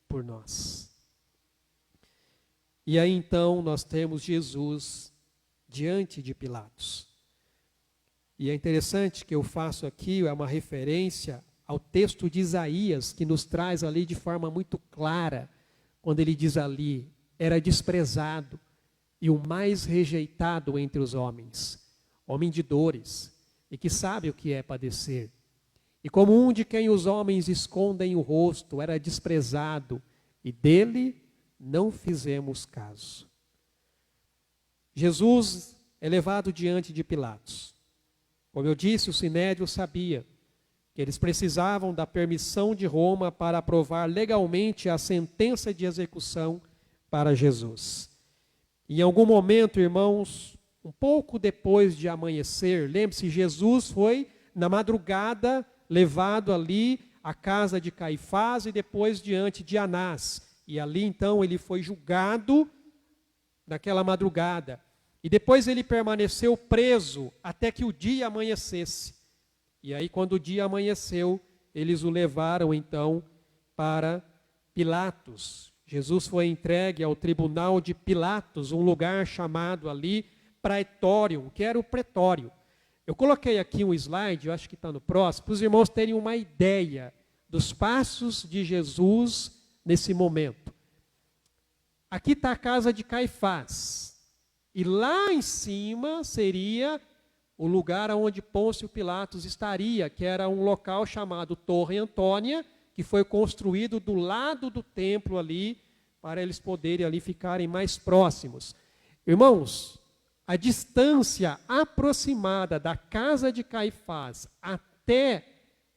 por nós. E aí então nós temos Jesus diante de Pilatos. E é interessante que eu faço aqui, é uma referência ao texto de Isaías, que nos traz ali de forma muito clara, quando ele diz ali, era desprezado e o mais rejeitado entre os homens, homem de dores, e que sabe o que é padecer. E como um de quem os homens escondem o rosto, era desprezado, e dele não fizemos caso. Jesus é levado diante de Pilatos. Como eu disse, o Sinédrio sabia que eles precisavam da permissão de Roma para aprovar legalmente a sentença de execução para Jesus. Em algum momento, irmãos, um pouco depois de amanhecer, lembre-se, Jesus foi na madrugada levado ali à casa de Caifás e depois diante de Anás. E ali então ele foi julgado naquela madrugada. E depois ele permaneceu preso até que o dia amanhecesse. E aí quando o dia amanheceu, eles o levaram então para Pilatos. Jesus foi entregue ao tribunal de Pilatos, um lugar chamado ali Praetório, que era o pretório. Eu coloquei aqui um slide, eu acho que está no próximo, para os irmãos terem uma ideia dos passos de Jesus nesse momento. Aqui está a casa de Caifás. E lá em cima seria o lugar onde Pôncio Pilatos estaria, que era um local chamado Torre Antônia, que foi construído do lado do templo ali, para eles poderem ali ficarem mais próximos. Irmãos, a distância aproximada da casa de Caifás até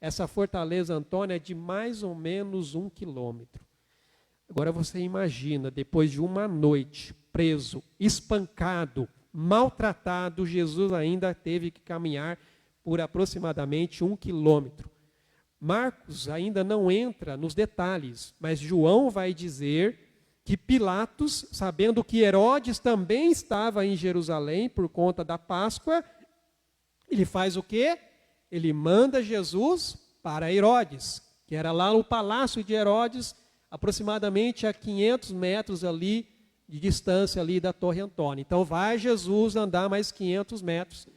essa fortaleza Antônia é de mais ou menos 1 quilômetro. Agora você imagina, depois de uma noite preso, espancado, maltratado, Jesus ainda teve que caminhar por aproximadamente 1 quilômetro. Marcos ainda não entra nos detalhes, mas João vai dizer que Pilatos, sabendo que Herodes também estava em Jerusalém por conta da Páscoa, ele faz o quê? Ele manda Jesus para Herodes, que era lá no palácio de Herodes, aproximadamente a 500 metros ali de distância ali da Torre Antônia. Então vai Jesus andar mais 500 metros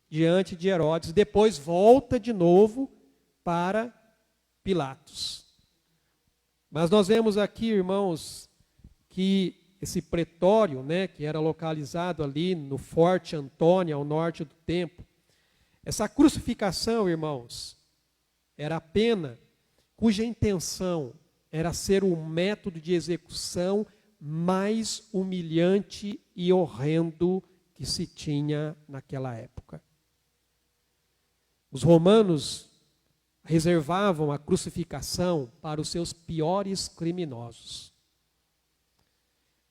diante de Herodes, depois volta de novo para Pilatos. Mas nós vemos aqui, irmãos, que esse pretório, né, que era localizado ali no Forte Antônia, ao norte do templo, essa crucificação, irmãos, era a pena cuja intenção era ser o método de execução mais humilhante e horrendo que se tinha naquela época. Os romanos reservavam a crucificação para os seus piores criminosos.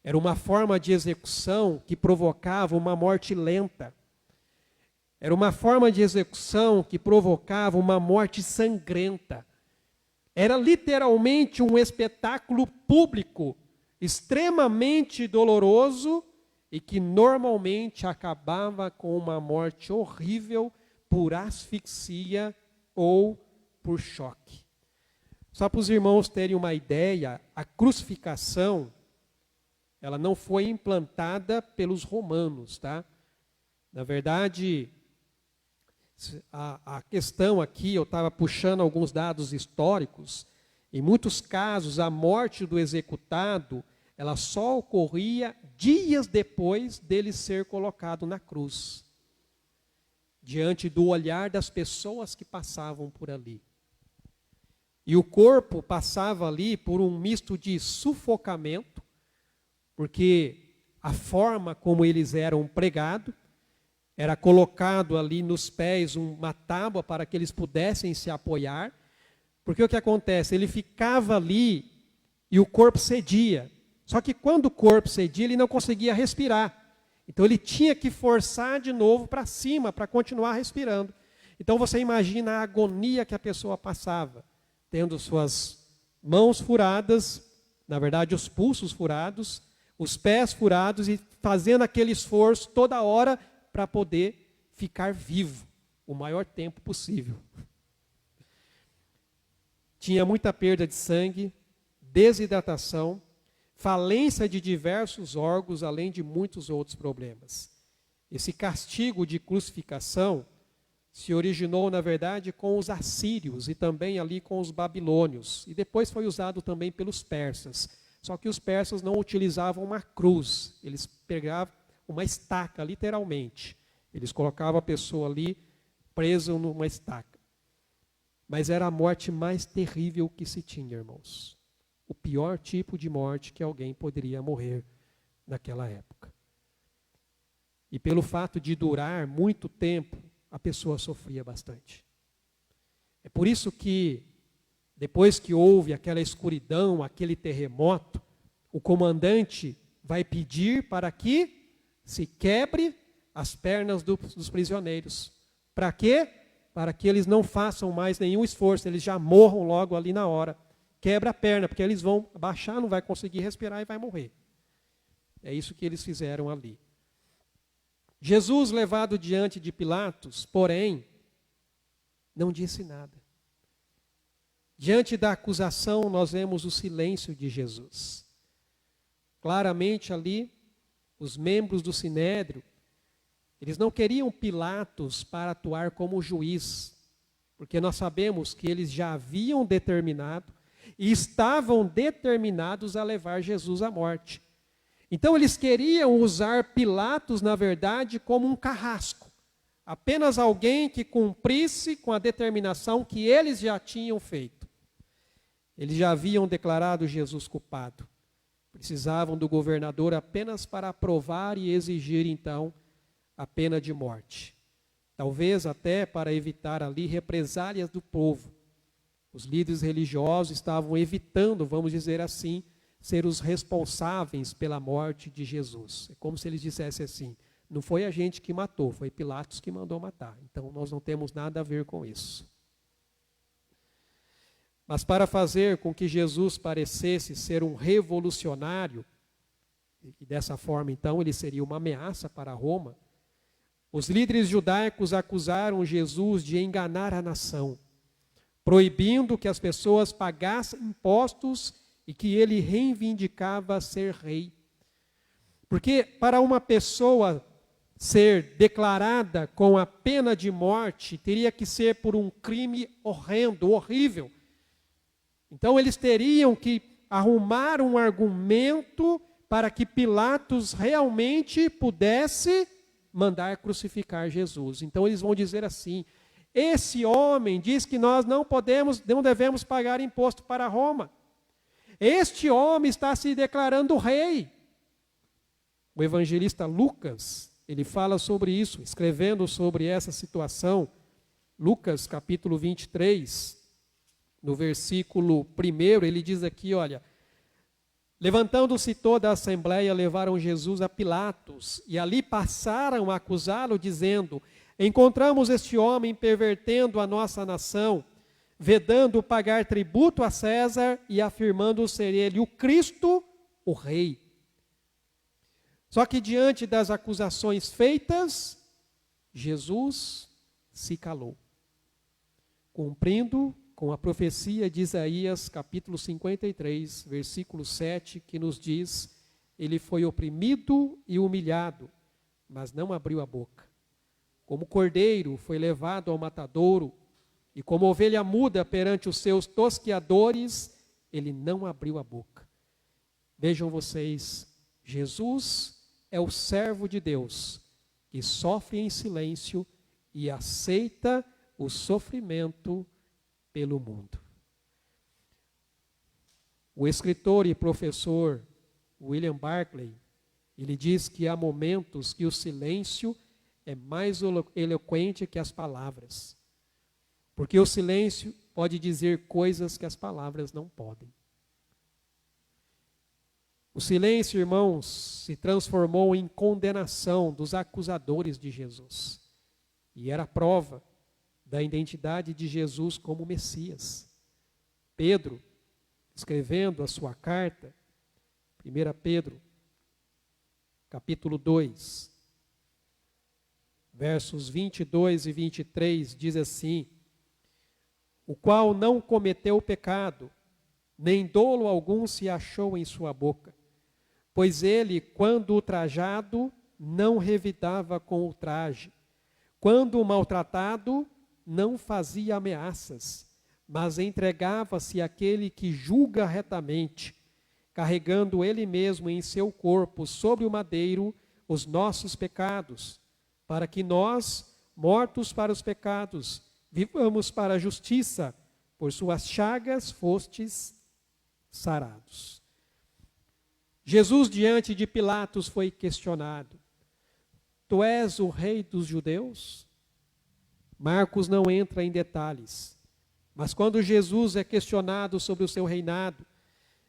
Era uma forma de execução que provocava uma morte lenta. Era uma forma de execução que provocava uma morte sangrenta. Era literalmente um espetáculo público, extremamente doloroso e que normalmente acabava com uma morte horrível por asfixia ou por choque. Só para os irmãos terem uma ideia, a crucificação, ela não foi implantada pelos romanos, tá? Na verdade, a questão aqui, eu estava puxando alguns dados históricos, em muitos casos a morte do executado, ela só ocorria dias depois dele ser colocado na cruz, diante do olhar das pessoas que passavam por ali. E o corpo passava ali por um misto de sufocamento, porque a forma como eles eram pregados. Era colocado ali nos pés uma tábua para que eles pudessem se apoiar. Porque o que acontece? Ele ficava ali e o corpo cedia. Só que quando o corpo cedia, ele não conseguia respirar. Então ele tinha que forçar de novo para cima para continuar respirando. Então você imagina a agonia que a pessoa passava, tendo suas mãos furadas, na verdade os pulsos furados, os pés furados e fazendo aquele esforço toda hora para poder ficar vivo o maior tempo possível. Tinha muita perda de sangue, desidratação, falência de diversos órgãos, além de muitos outros problemas. Esse castigo de crucificação se originou, na verdade, com os assírios e também ali com os babilônios. E depois foi usado também pelos persas. Só que os persas não utilizavam uma cruz, eles pegavam uma estaca, literalmente. Eles colocavam a pessoa ali presa numa estaca. Mas era a morte mais terrível que se tinha, irmãos. O pior tipo de morte que alguém poderia morrer naquela época. E pelo fato de durar muito tempo, a pessoa sofria bastante. É por isso que, depois que houve aquela escuridão, aquele terremoto, o comandante vai pedir para que se quebre as pernas dos prisioneiros. Para quê? Para que eles não façam mais nenhum esforço, eles já morram logo ali na hora. Quebra a perna, porque eles vão baixar, não vai conseguir respirar e vai morrer. É isso que eles fizeram ali. Jesus, levado diante de Pilatos, porém, não disse nada. Diante da acusação, nós vemos o silêncio de Jesus. Claramente ali, os membros do Sinédrio, eles não queriam Pilatos para atuar como juiz, porque nós sabemos que eles já haviam determinado e estavam determinados a levar Jesus à morte. Então eles queriam usar Pilatos, na verdade, como um carrasco. Apenas alguém que cumprisse com a determinação que eles já tinham feito. Eles já haviam declarado Jesus culpado. Precisavam do governador apenas para aprovar e exigir, então, a pena de morte. Talvez até para evitar ali represálias do povo. Os líderes religiosos estavam evitando, vamos dizer assim, ser os responsáveis pela morte de Jesus. É como se eles dissessem assim, não foi a gente que matou, foi Pilatos que mandou matar. Então nós não temos nada a ver com isso. Mas para fazer com que Jesus parecesse ser um revolucionário, e dessa forma então ele seria uma ameaça para Roma, os líderes judaicos acusaram Jesus de enganar a nação, proibindo que as pessoas pagassem impostos e que ele reivindicava ser rei. Porque para uma pessoa ser declarada com a pena de morte, teria que ser por um crime horrendo, horrível. Então eles teriam que arrumar um argumento para que Pilatos realmente pudesse mandar crucificar Jesus. Então eles vão dizer assim, esse homem diz que nós não devemos pagar imposto para Roma. Este homem está se declarando rei. O evangelista Lucas, ele fala sobre isso, escrevendo sobre essa situação. Lucas, capítulo 23, no versículo 1, ele diz aqui, olha, levantando-se toda a assembleia, levaram Jesus a Pilatos, e ali passaram a acusá-lo, dizendo, encontramos este homem pervertendo a nossa nação, vedando pagar tributo a César e afirmando ser ele o Cristo, o Rei. Só que diante das acusações feitas, Jesus se calou, cumprindo com a profecia de Isaías, capítulo 53, versículo 7, que nos diz, ele foi oprimido e humilhado, mas não abriu a boca. Como cordeiro foi levado ao matadouro, e como ovelha muda perante os seus tosqueadores, ele não abriu a boca. Vejam vocês, Jesus é o servo de Deus, que sofre em silêncio e aceita o sofrimento pelo mundo. O escritor e professor William Barclay, Ele diz que há momentos que o silêncio é mais eloquente que as palavras. Porque o silêncio pode dizer coisas que as palavras não podem. O silêncio, irmãos, se transformou em condenação dos acusadores de Jesus. E era prova da identidade de Jesus como Messias. Pedro, escrevendo a sua carta, 1 Pedro, capítulo 2, versos 22 e 23, diz assim: o qual não cometeu pecado, nem dolo algum se achou em sua boca. Pois ele, quando ultrajado, não revidava com ultraje. Quando maltratado, não fazia ameaças, mas entregava-se àquele que julga retamente, carregando ele mesmo em seu corpo sobre o madeiro os nossos pecados, para que nós, mortos para os pecados, vivamos para a justiça, por suas chagas fostes sarados. Jesus, diante de Pilatos, foi questionado: tu és o rei dos judeus? Marcos não entra em detalhes, mas quando Jesus é questionado sobre o seu reinado,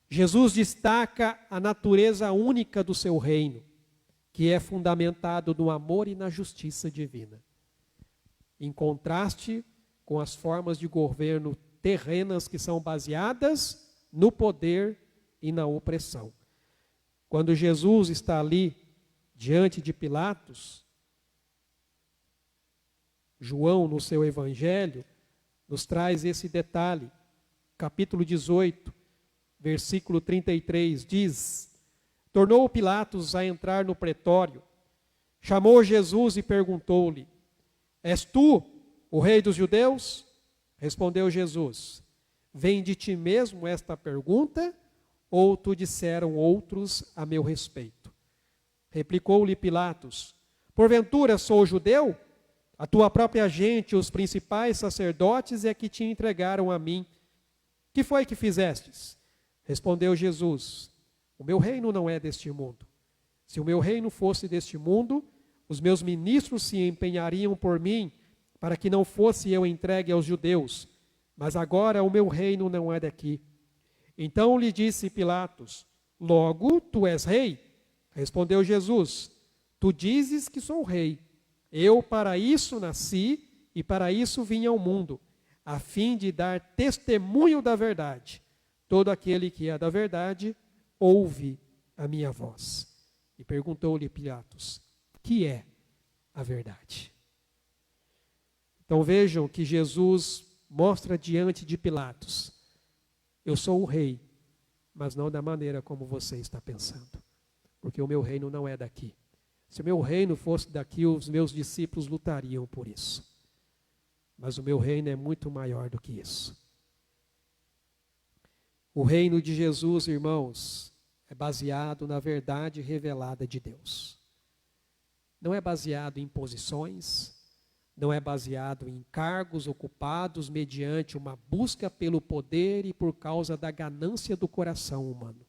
Jesus destaca a natureza única do seu reino, que é fundamentado no amor e na justiça divina, em contraste com as formas de governo terrenas que são baseadas no poder e na opressão. Quando Jesus está ali, diante de Pilatos, João, no seu evangelho, nos traz esse detalhe. Capítulo 18, versículo 33, diz: tornou Pilatos a entrar no pretório, chamou Jesus e perguntou-lhe: és tu o rei dos judeus? Respondeu Jesus: vem de ti mesmo esta pergunta, ou te disseram outros a meu respeito? Replicou-lhe Pilatos: porventura sou judeu? A tua própria gente, os principais sacerdotes, é que te entregaram a mim. Que foi que fizestes? Respondeu Jesus: o meu reino não é deste mundo. Se o meu reino fosse deste mundo, os meus ministros se empenhariam por mim, para que não fosse eu entregue aos judeus. Mas agora o meu reino não é daqui. Então lhe disse Pilatos: logo tu és rei? Respondeu Jesus: tu dizes que sou rei. Eu para isso nasci e para isso vim ao mundo, a fim de dar testemunho da verdade. Todo aquele que é da verdade, ouve a minha voz. E perguntou-lhe Pilatos: que é a verdade? Então vejam que Jesus mostra diante de Pilatos: eu sou o rei, mas não da maneira como você está pensando, porque o meu reino não é daqui. Se o meu reino fosse daqui, os meus discípulos lutariam por isso. Mas o meu reino é muito maior do que isso. O reino de Jesus, irmãos, é baseado na verdade revelada de Deus. Não é baseado em posições, não é baseado em cargos ocupados mediante uma busca pelo poder e por causa da ganância do coração humano.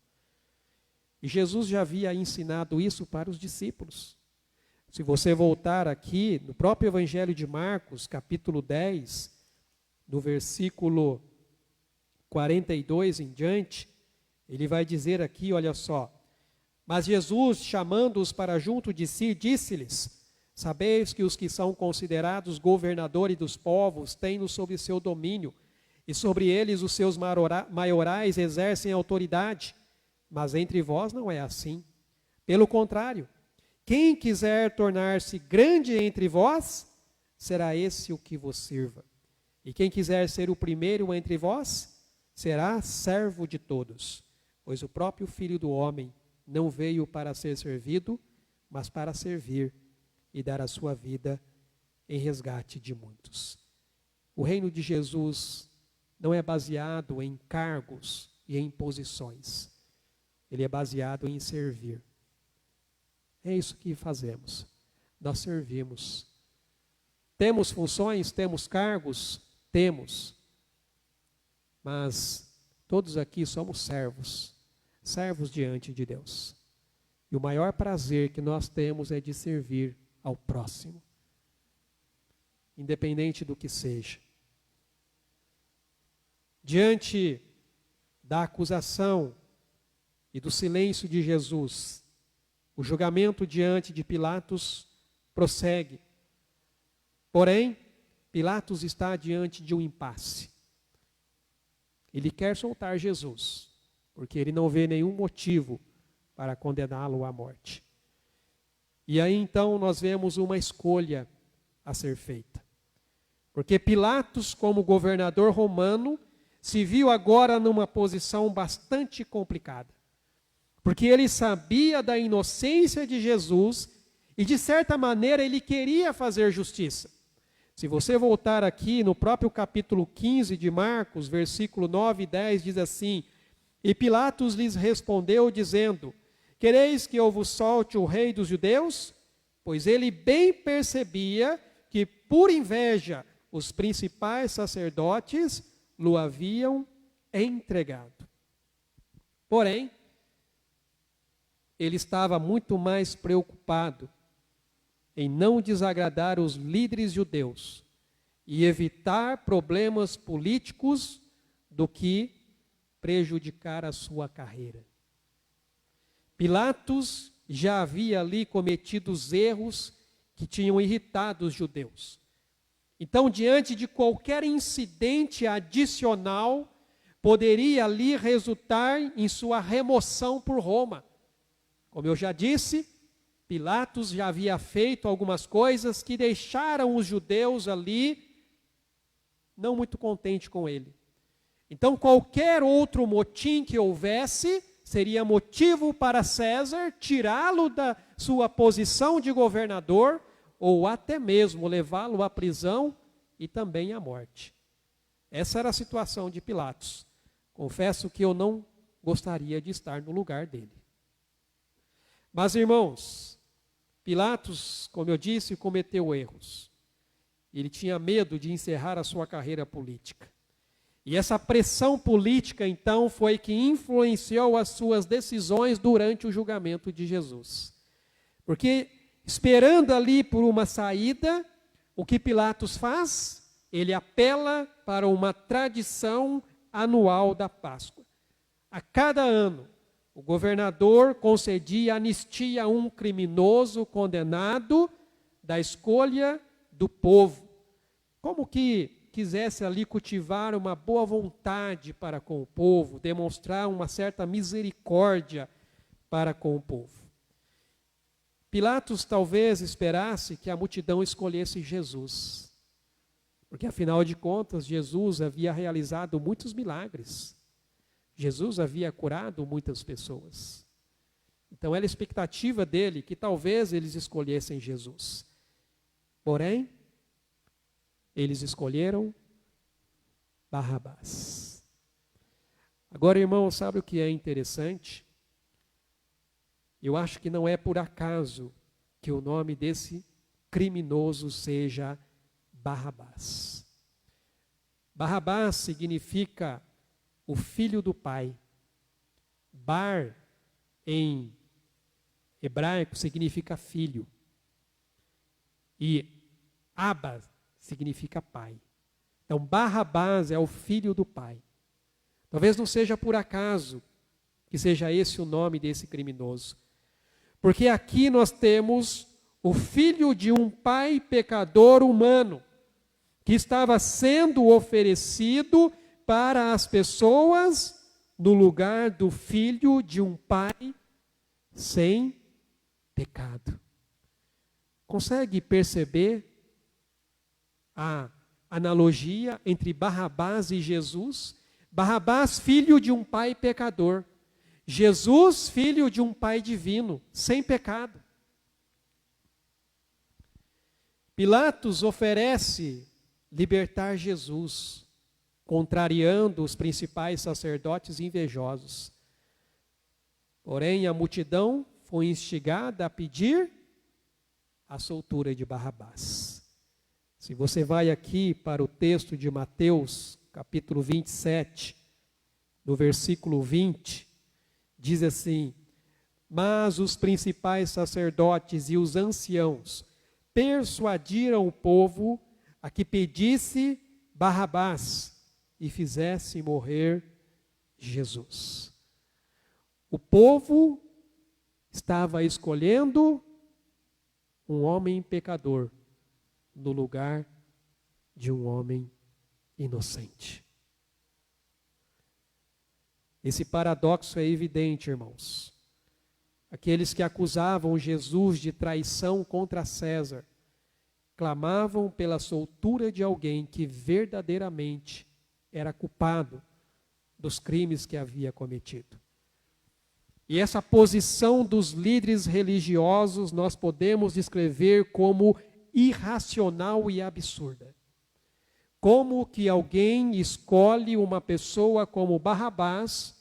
E Jesus já havia ensinado isso para os discípulos. Se você voltar aqui, no próprio Evangelho de Marcos, capítulo 10, no versículo 42 em diante, ele vai dizer aqui, olha só: mas Jesus, chamando-os para junto de si, disse-lhes: sabeis que os que são considerados governadores dos povos têm-no sob seu domínio, e sobre eles os seus maiorais exercem autoridade. Mas entre vós não é assim. Pelo contrário, quem quiser tornar-se grande entre vós, será esse o que vos sirva. E quem quiser ser o primeiro entre vós, será servo de todos. Pois o próprio Filho do Homem não veio para ser servido, mas para servir e dar a sua vida em resgate de muitos. O reino de Jesus não é baseado em cargos e em posições. Ele é baseado em servir. É isso que fazemos. Nós servimos. Temos funções, temos cargos? Temos. Mas todos aqui somos servos. Servos diante de Deus. E o maior prazer que nós temos é de servir ao próximo, independente do que seja. Diante da acusação e do silêncio de Jesus, o julgamento diante de Pilatos prossegue. Porém, Pilatos está diante de um impasse. Ele quer soltar Jesus, porque ele não vê nenhum motivo para condená-lo à morte. E aí então nós vemos uma escolha a ser feita. Porque Pilatos, como governador romano, se viu agora numa posição bastante complicada. Porque ele sabia da inocência de Jesus e, de certa maneira, ele queria fazer justiça. Se você voltar aqui no próprio capítulo 15 de Marcos, versículo 9 e 10, diz assim: E Pilatos lhes respondeu, dizendo: Quereis que eu vos solte o rei dos judeus? Pois ele bem percebia que, por inveja, os principais sacerdotes lo haviam entregado. Porém, ele estava muito mais preocupado em não desagradar os líderes judeus e evitar problemas políticos do que prejudicar a sua carreira. Pilatos já havia ali cometido os erros que tinham irritado os judeus. Então, diante de qualquer incidente adicional, poderia ali resultar em sua remoção por Roma. Como eu já disse, Pilatos já havia feito algumas coisas que deixaram os judeus ali não muito contentes com ele. Então, qualquer outro motim que houvesse seria motivo para César tirá-lo da sua posição de governador ou até mesmo levá-lo à prisão e também à morte. Essa era a situação de Pilatos. Confesso que eu não gostaria de estar no lugar dele. Mas, irmãos, Pilatos, como eu disse, cometeu erros. Ele tinha medo de encerrar a sua carreira política. E essa pressão política, então, foi que influenciou as suas decisões durante o julgamento de Jesus. Porque, esperando ali por uma saída, o que Pilatos faz? Ele apela para uma tradição anual da Páscoa. A cada ano, o governador concedia anistia a um criminoso condenado da escolha do povo. Como que quisesse ali cultivar uma boa vontade para com o povo, demonstrar uma certa misericórdia para com o povo. Pilatos talvez esperasse que a multidão escolhesse Jesus, porque afinal de contas Jesus havia realizado muitos milagres. Jesus havia curado muitas pessoas. Então era a expectativa dele que talvez eles escolhessem Jesus. Porém, eles escolheram Barrabás. Agora, irmão, sabe o que é interessante? Eu acho que não é por acaso que o nome desse criminoso seja Barrabás. Barrabás significa o filho do pai. Bar, em hebraico, significa filho. E Abba significa pai. Então, Barrabás é o filho do pai. Talvez não seja por acaso que seja esse o nome desse criminoso. Porque aqui nós temos o filho de um pai pecador humano, que estava sendo oferecido para as pessoas no lugar do filho de um pai sem pecado. Consegue perceber a analogia entre Barrabás e Jesus? Barrabás, filho de um pai pecador. Jesus, filho de um pai divino, sem pecado. Pilatos oferece libertar Jesus, contrariando os principais sacerdotes invejosos. Porém, a multidão foi instigada a pedir a soltura de Barrabás. Se você vai aqui para o texto de Mateus, capítulo 27, no versículo 20, diz assim: Mas os principais sacerdotes e os anciãos persuadiram o povo a que pedisse Barrabás e fizesse morrer Jesus. O povo estava escolhendo um homem pecador no lugar de um homem inocente. Esse paradoxo é evidente, irmãos. Aqueles que acusavam Jesus de traição contra César clamavam pela soltura de alguém que verdadeiramente era culpado dos crimes que havia cometido. E essa posição dos líderes religiosos nós podemos descrever como irracional e absurda. Como que alguém escolhe uma pessoa como Barrabás,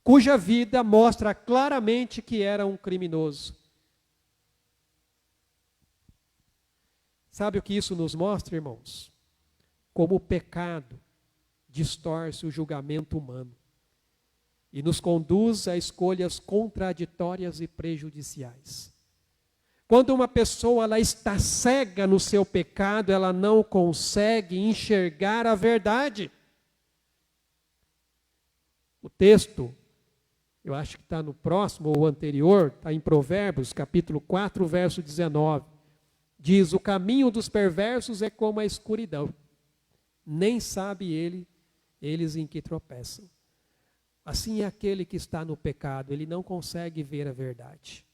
cuja vida mostra claramente que era um criminoso? Sabe o que isso nos mostra, irmãos? Como o pecado distorce o julgamento humano e nos conduz a escolhas contraditórias e prejudiciais. Quando uma pessoa ela está cega no seu pecado, ela não consegue enxergar a verdade. O texto, eu acho que está no próximo ou anterior, está em Provérbios, capítulo 4, verso 19. Diz, o caminho dos perversos é como a escuridão. Nem sabe eles em que tropeçam. Assim é aquele que está no pecado, ele não consegue ver a verdade.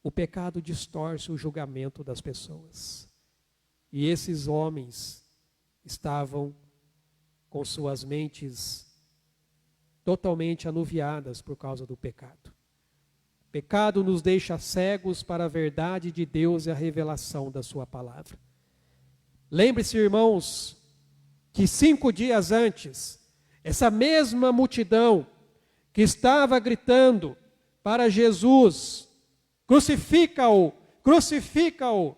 O pecado distorce o julgamento das pessoas. E esses homens estavam com suas mentes totalmente anuviadas por causa do pecado. O pecado nos deixa cegos para a verdade de Deus e a revelação da sua palavra. Lembre-se, irmãos, que 5 dias antes, essa mesma multidão que estava gritando para Jesus, crucifica-o, crucifica-o,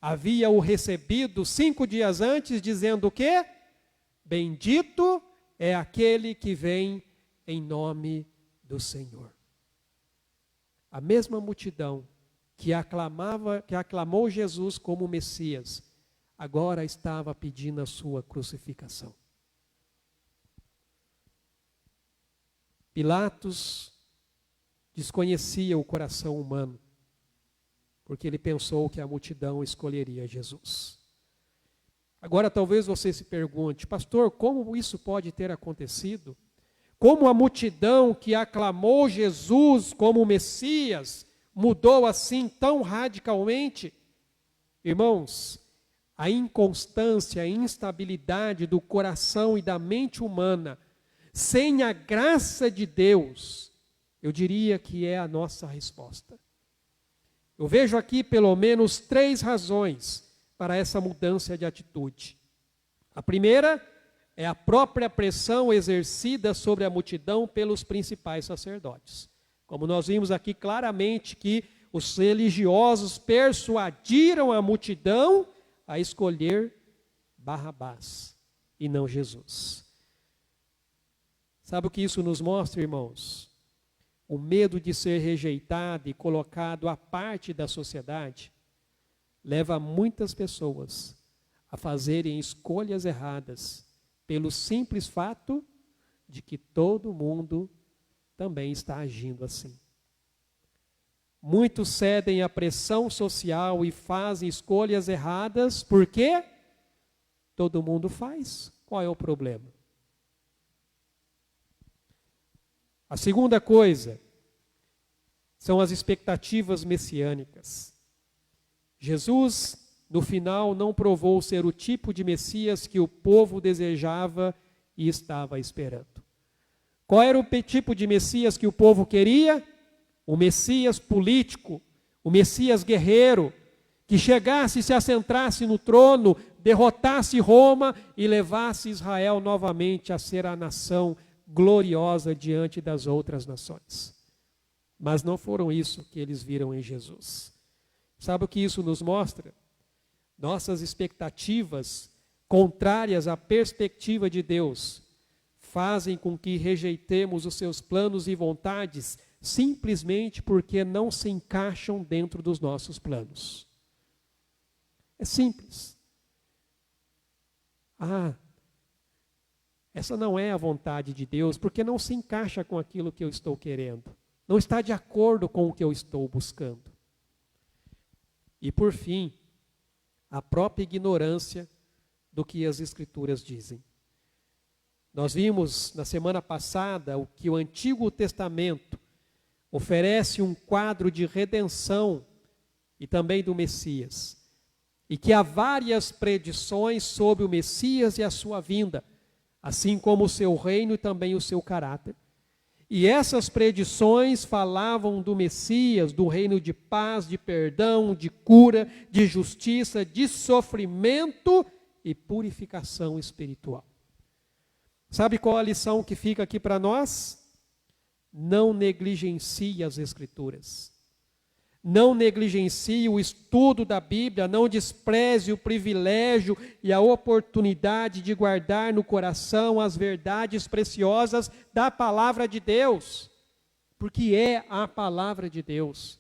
havia-o recebido 5 dias antes, dizendo o quê? Bendito é aquele que vem em nome do Senhor. A mesma multidão que aclamou Jesus como Messias, agora estava pedindo a sua crucificação. Pilatos desconhecia o coração humano, porque ele pensou que a multidão escolheria Jesus. Agora talvez você se pergunte, pastor, como isso pode ter acontecido? Como a multidão que aclamou Jesus como Messias mudou assim tão radicalmente? Irmãos, a inconstância, a instabilidade do coração e da mente humana, sem a graça de Deus, eu diria que é a nossa resposta. Eu vejo aqui pelo menos 3 razões para essa mudança de atitude. A primeira é a própria pressão exercida sobre a multidão pelos principais sacerdotes. Como nós vimos aqui claramente que os religiosos persuadiram a multidão a escolher Barrabás e não Jesus. Sabe o que isso nos mostra, irmãos? O medo de ser rejeitado e colocado à parte da sociedade leva muitas pessoas a fazerem escolhas erradas pelo simples fato de que todo mundo também está agindo assim. Muitos cedem à pressão social e fazem escolhas erradas porque todo mundo faz. Qual é o problema? A segunda coisa são as expectativas messiânicas. Jesus, no final, não provou ser o tipo de Messias que o povo desejava e estava esperando. Qual era o tipo de Messias que o povo queria? O Messias político, o Messias guerreiro, que chegasse e se assentasse no trono, derrotasse Roma e levasse Israel novamente a ser a nação gloriosa diante das outras nações. Mas não foram isso que eles viram em Jesus. Sabe o que isso nos mostra? Nossas expectativas contrárias à perspectiva de Deus fazem com que rejeitemos os seus planos e vontades simplesmente porque não se encaixam dentro dos nossos planos. É simples. Essa não é a vontade de Deus, porque não se encaixa com aquilo que eu estou querendo. Não está de acordo com o que eu estou buscando. E por fim, a própria ignorância do que as Escrituras dizem. Nós vimos na semana passada o que o Antigo Testamento oferece um quadro de redenção e também do Messias. E que há várias predições sobre o Messias e a sua vinda, assim como o seu reino e também o seu caráter. E essas predições falavam do Messias, do reino de paz, de perdão, de cura, de justiça, de sofrimento e purificação espiritual. Sabe qual a lição que fica aqui para nós? Não negligencie as Escrituras. Não negligencie o estudo da Bíblia, não despreze o privilégio e a oportunidade de guardar no coração as verdades preciosas da palavra de Deus, porque é a palavra de Deus,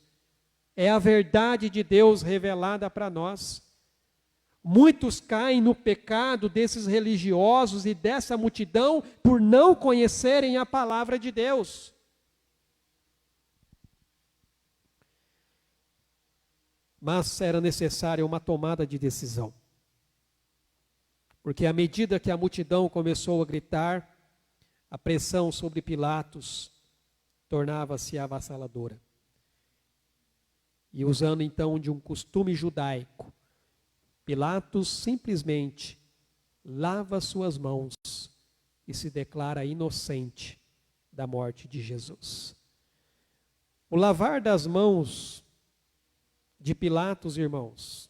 é a verdade de Deus revelada para nós. Muitos caem no pecado desses religiosos e dessa multidão por não conhecerem a palavra de Deus. Mas era necessária uma tomada de decisão. Porque à medida que a multidão começou a gritar, a pressão sobre Pilatos tornava-se avassaladora. E usando então de um costume judaico, Pilatos simplesmente lava suas mãos e se declara inocente da morte de Jesus. O lavar das mãos de Pilatos, irmãos,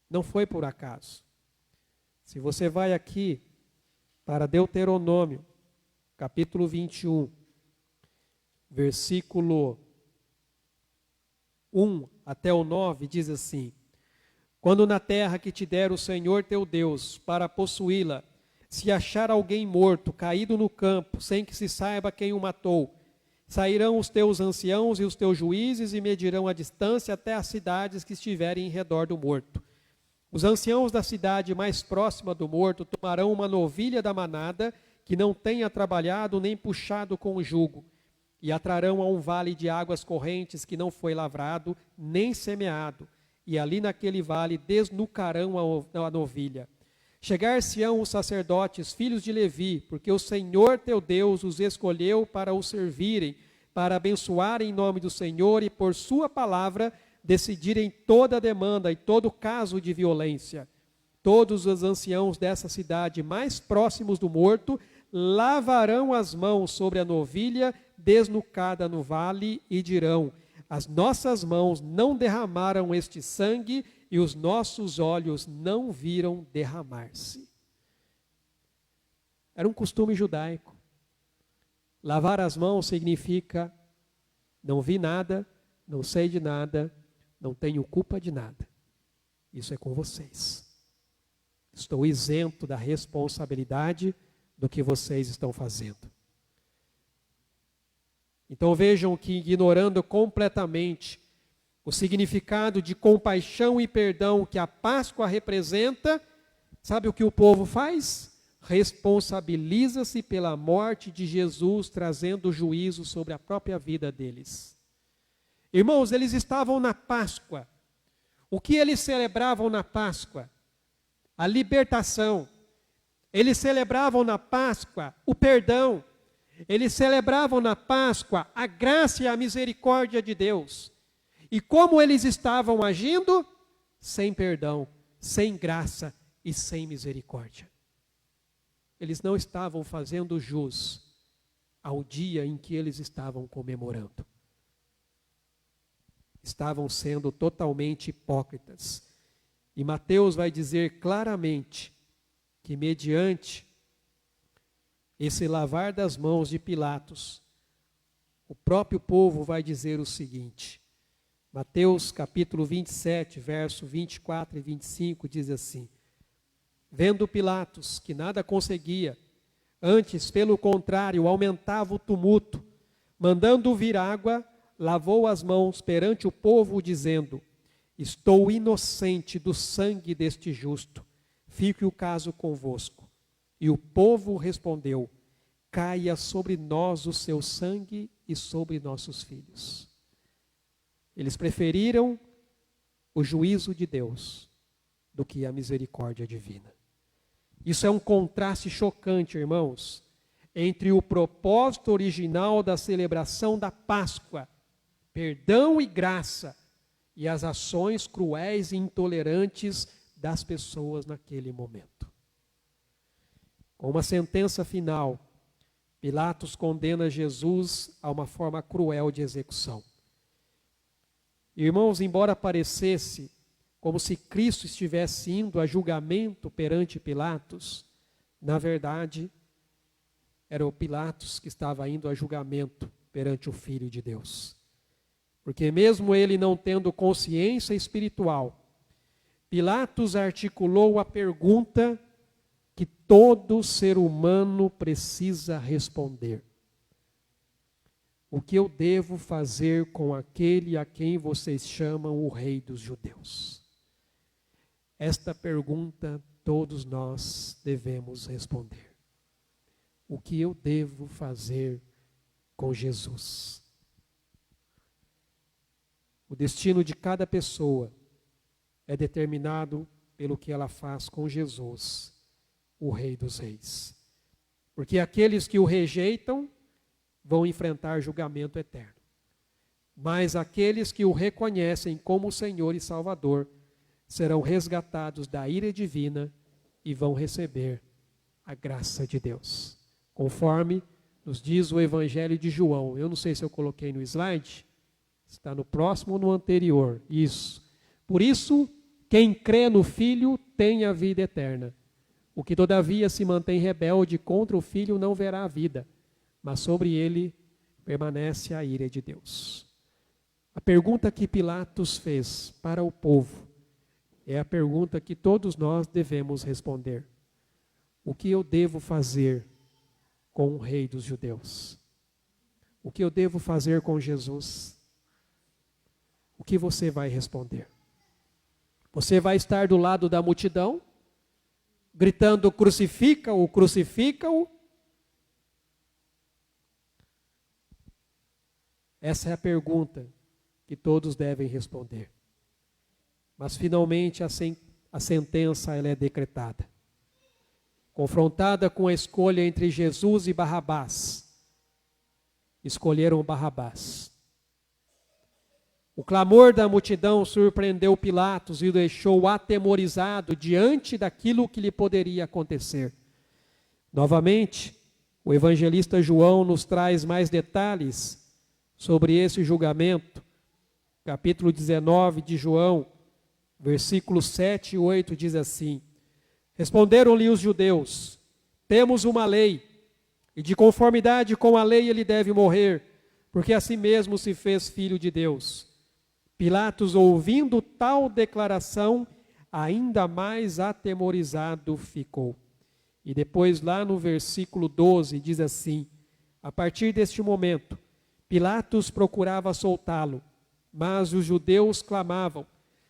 não foi por acaso. Se você vai aqui para Deuteronômio, capítulo 21, versículo 1 até o 9, diz assim: quando na terra que te der o Senhor teu Deus para possuí-la, se achar alguém morto, caído no campo, sem que se saiba quem o matou, sairão os teus anciãos e os teus juízes e medirão a distância até as cidades que estiverem em redor do morto. Os anciãos da cidade mais próxima do morto tomarão uma novilha da manada que não tenha trabalhado nem puxado com o jugo, e a trarão a um vale de águas correntes que não foi lavrado nem semeado, e ali naquele vale desnucarão a novilha. Chegar-se-ão os sacerdotes, filhos de Levi, porque o Senhor teu Deus os escolheu para o servirem, para abençoarem em nome do Senhor e por sua palavra decidirem toda demanda e todo caso de violência. Todos os anciãos dessa cidade mais próximos do morto lavarão as mãos sobre a novilha desnucada no vale e dirão: as nossas mãos não derramaram este sangue e os nossos olhos não viram derramar-se. Era um costume judaico. Lavar as mãos significa: não vi nada, não sei de nada, não tenho culpa de nada. Isso é com vocês. Estou isento da responsabilidade do que vocês estão fazendo. Então vejam que, ignorando completamente o significado de compaixão e perdão que a Páscoa representa, sabe o que o povo faz? Responsabiliza-se pela morte de Jesus, trazendo juízo sobre a própria vida deles. Irmãos, eles estavam na Páscoa. O que eles celebravam na Páscoa? A libertação. Eles celebravam na Páscoa o perdão. Eles celebravam na Páscoa a graça e a misericórdia de Deus. E como eles estavam agindo? Sem perdão, sem graça e sem misericórdia. Eles não estavam fazendo jus ao dia em que eles estavam comemorando. Estavam sendo totalmente hipócritas. E Mateus vai dizer claramente que, mediante esse lavar das mãos de Pilatos, o próprio povo vai dizer o seguinte. Mateus capítulo 27, verso 24 e 25 diz assim: vendo Pilatos que nada conseguia, antes, pelo contrário, aumentava o tumulto, Mandando vir água, lavou as mãos perante o povo, dizendo: estou inocente do sangue deste justo, fique o caso convosco. E o povo respondeu: caia sobre nós o seu sangue e sobre nossos filhos. Eles preferiram o juízo de Deus do que a misericórdia divina. Isso é um contraste chocante, irmãos, entre o propósito original da celebração da Páscoa, perdão e graça, e as ações cruéis e intolerantes das pessoas naquele momento. Com uma sentença final, Pilatos condena Jesus a uma forma cruel de execução. Irmãos, embora parecesse como se Cristo estivesse indo a julgamento perante Pilatos, na verdade, era o Pilatos que estava indo a julgamento perante o Filho de Deus. Porque mesmo ele não tendo consciência espiritual, Pilatos articulou a pergunta que todo ser humano precisa responder: o que eu devo fazer com aquele a quem vocês chamam o Rei dos Judeus? Esta pergunta todos nós devemos responder. O que eu devo fazer com Jesus? O destino de cada pessoa é determinado pelo que ela faz com Jesus, o Rei dos Reis. Porque aqueles que o rejeitam vão enfrentar julgamento eterno. Mas aqueles que o reconhecem como Senhor e Salvador serão resgatados da ira divina e vão receber a graça de Deus. Conforme nos diz o Evangelho de João. Eu não sei se eu coloquei no slide, está no próximo ou no anterior. Isso. Por isso, quem crê no Filho tem a vida eterna. O que todavia se mantém rebelde contra o Filho não verá a vida, mas sobre ele permanece a ira de Deus. A pergunta que Pilatos fez para o povo é a pergunta que todos nós devemos responder. O que eu devo fazer com o Rei dos Judeus? O que eu devo fazer com Jesus? O que você vai responder? Você vai estar do lado da multidão, gritando: crucifica-o, crucifica-o? Essa é a pergunta que todos devem responder. Mas finalmente a sentença ela é decretada. Confrontada com a escolha entre Jesus e Barrabás, escolheram Barrabás. O clamor da multidão surpreendeu Pilatos e o deixou atemorizado diante daquilo que lhe poderia acontecer. Novamente, o evangelista João nos traz mais detalhes sobre esse julgamento. Capítulo 19 de João, versículos 7 e 8 diz assim: responderam-lhe os judeus: temos uma lei, e de conformidade com a lei ele deve morrer, porque assim mesmo se fez filho de Deus. Pilatos, ouvindo tal declaração, ainda mais atemorizado ficou. E depois lá no versículo 12 diz assim: a partir deste momento, Pilatos procurava soltá-lo, mas os judeus clamavam: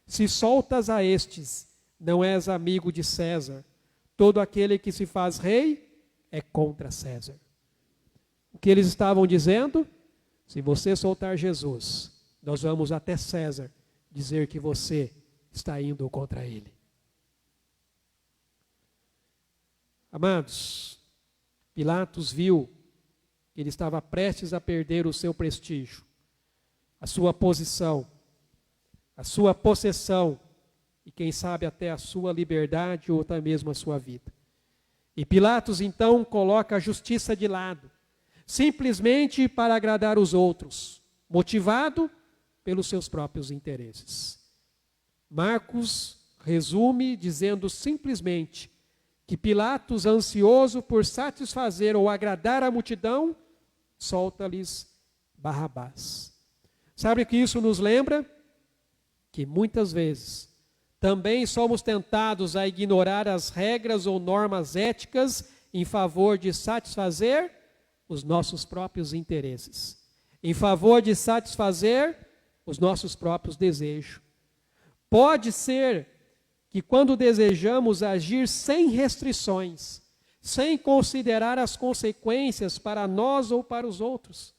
se soltas a estes, não és amigo de César. Todo aquele que se faz rei é contra César. O que eles estavam dizendo? Se você soltar Jesus, nós vamos até César dizer que você está indo contra ele. Amados, Pilatos viu que ele estava prestes a perder o seu prestígio, a sua posição, a sua possessão e quem sabe até a sua liberdade ou até mesmo a sua vida. E Pilatos então coloca a justiça de lado, simplesmente para agradar os outros, motivado pelos seus próprios interesses. Marcos resume dizendo simplesmente que Pilatos, ansioso por satisfazer ou agradar a multidão, solta-lhes Barrabás. Sabe o que isso nos lembra? Que muitas vezes também somos tentados a ignorar as regras ou normas éticas em favor de satisfazer os nossos próprios interesses. em favor de satisfazer os nossos próprios desejos. Pode ser que quando desejamos agir sem restrições, sem considerar as consequências para nós ou para os outros,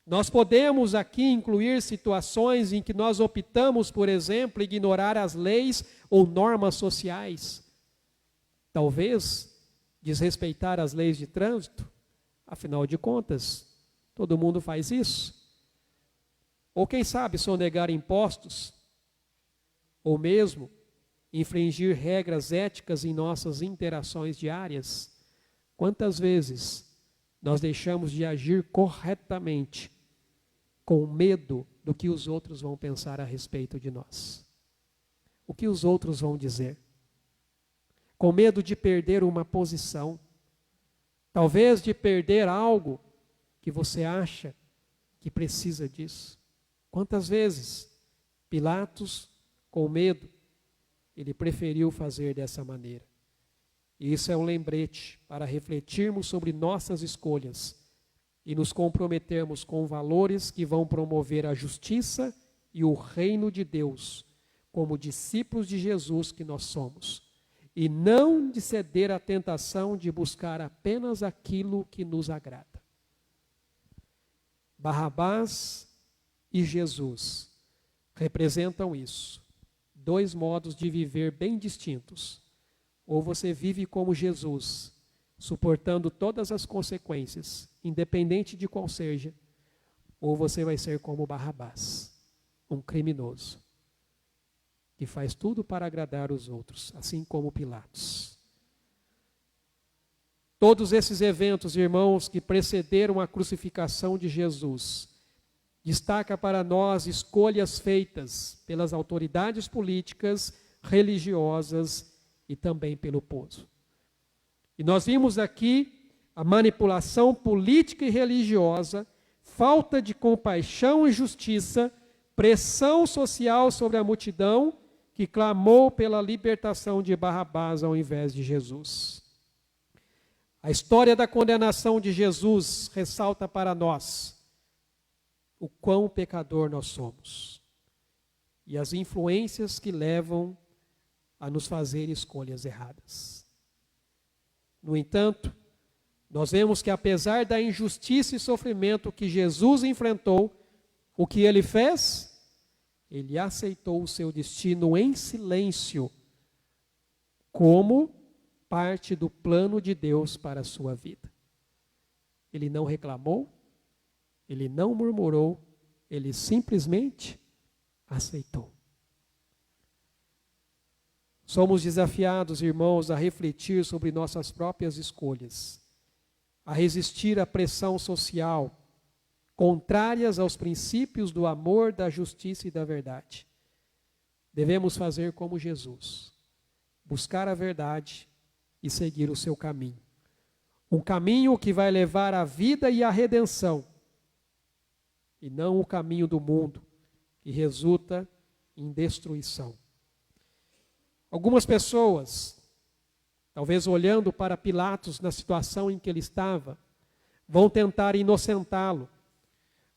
nós podemos aqui incluir situações em que nós optamos, por exemplo, ignorar as leis ou normas sociais. Talvez desrespeitar as leis de trânsito, afinal de contas, todo mundo faz isso. Ou quem sabe sonegar impostos, ou mesmo infringir regras éticas em nossas interações diárias. Quantas vezes nós deixamos de agir corretamente com medo do que os outros vão pensar a respeito de nós? O que os outros vão dizer? Com medo de perder uma posição, talvez de perder algo que você acha que precisa disso. Quantas vezes Pilatos, com medo, ele preferiu fazer dessa maneira. E isso é um lembrete para refletirmos sobre nossas escolhas e nos comprometermos com valores que vão promover a justiça e o reino de Deus, como discípulos de Jesus que nós somos. E não de ceder à tentação de buscar apenas aquilo que nos agrada. Barrabás e Jesus representam isso. Dois modos de viver bem distintos. Ou você vive como Jesus, suportando todas as consequências, independente de qual seja, ou você vai ser como Barrabás, um criminoso, que faz tudo para agradar os outros, assim como Pilatos. Todos esses eventos, irmãos, que precederam a crucificação de Jesus, destaca para nós escolhas feitas pelas autoridades políticas, religiosas e também pelo povo. E nós vimos aqui a manipulação política e religiosa, falta de compaixão e justiça, pressão social sobre a multidão que clamou pela libertação de Barrabás ao invés de Jesus. A história da condenação de Jesus ressalta para nós o quão pecador nós somos e as influências que levam a nos fazer escolhas erradas. No entanto, nós vemos que apesar da injustiça e sofrimento que Jesus enfrentou, o que ele fez? Ele aceitou o seu destino em silêncio, como parte do plano de Deus para a sua vida. Ele não reclamou, ele não murmurou, ele simplesmente aceitou. Somos desafiados, irmãos, a refletir sobre nossas próprias escolhas, a resistir à pressão social, contrárias aos princípios do amor, da justiça e da verdade. Devemos fazer como Jesus, buscar a verdade e seguir o seu caminho. Um caminho que vai levar à vida e à redenção, e não o caminho do mundo, que resulta em destruição. Algumas pessoas, talvez olhando para Pilatos na situação em que ele estava, vão tentar inocentá-lo,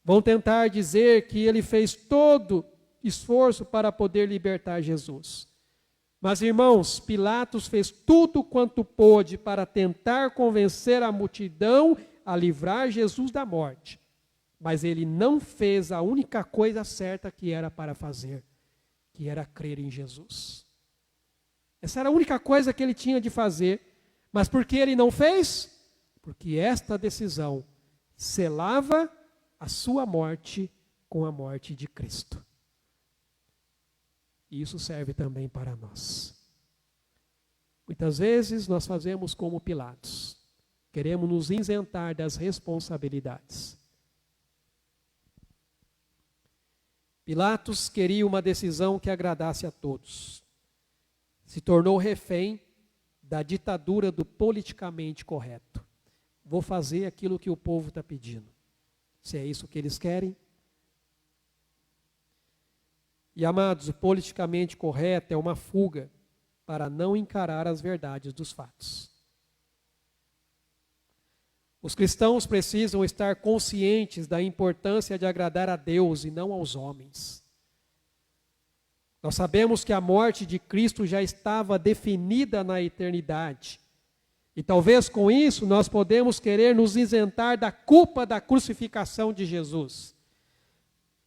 vão tentar dizer que ele fez todo esforço para poder libertar Jesus. Mas, irmãos, Pilatos fez tudo quanto pôde para tentar convencer a multidão a livrar Jesus da morte. Mas ele não fez a única coisa certa que era para fazer, que era crer em Jesus. Essa era a única coisa que ele tinha de fazer. Mas por que ele não fez? Porque esta decisão selava a sua morte com a morte de Cristo. E isso serve também para nós. Muitas vezes nós fazemos como Pilatos. Queremos nos isentar das responsabilidades. Pilatos queria uma decisão que agradasse a todos. Se tornou refém da ditadura do politicamente correto. Vou fazer aquilo que o povo está pedindo. Se é isso que eles querem. E, amados, o politicamente correto é uma fuga para não encarar as verdades dos fatos. Os cristãos precisam estar conscientes da importância de agradar a Deus e não aos homens. Nós sabemos que a morte de Cristo já estava definida na eternidade. E talvez com isso nós podemos querer nos isentar da culpa da crucificação de Jesus.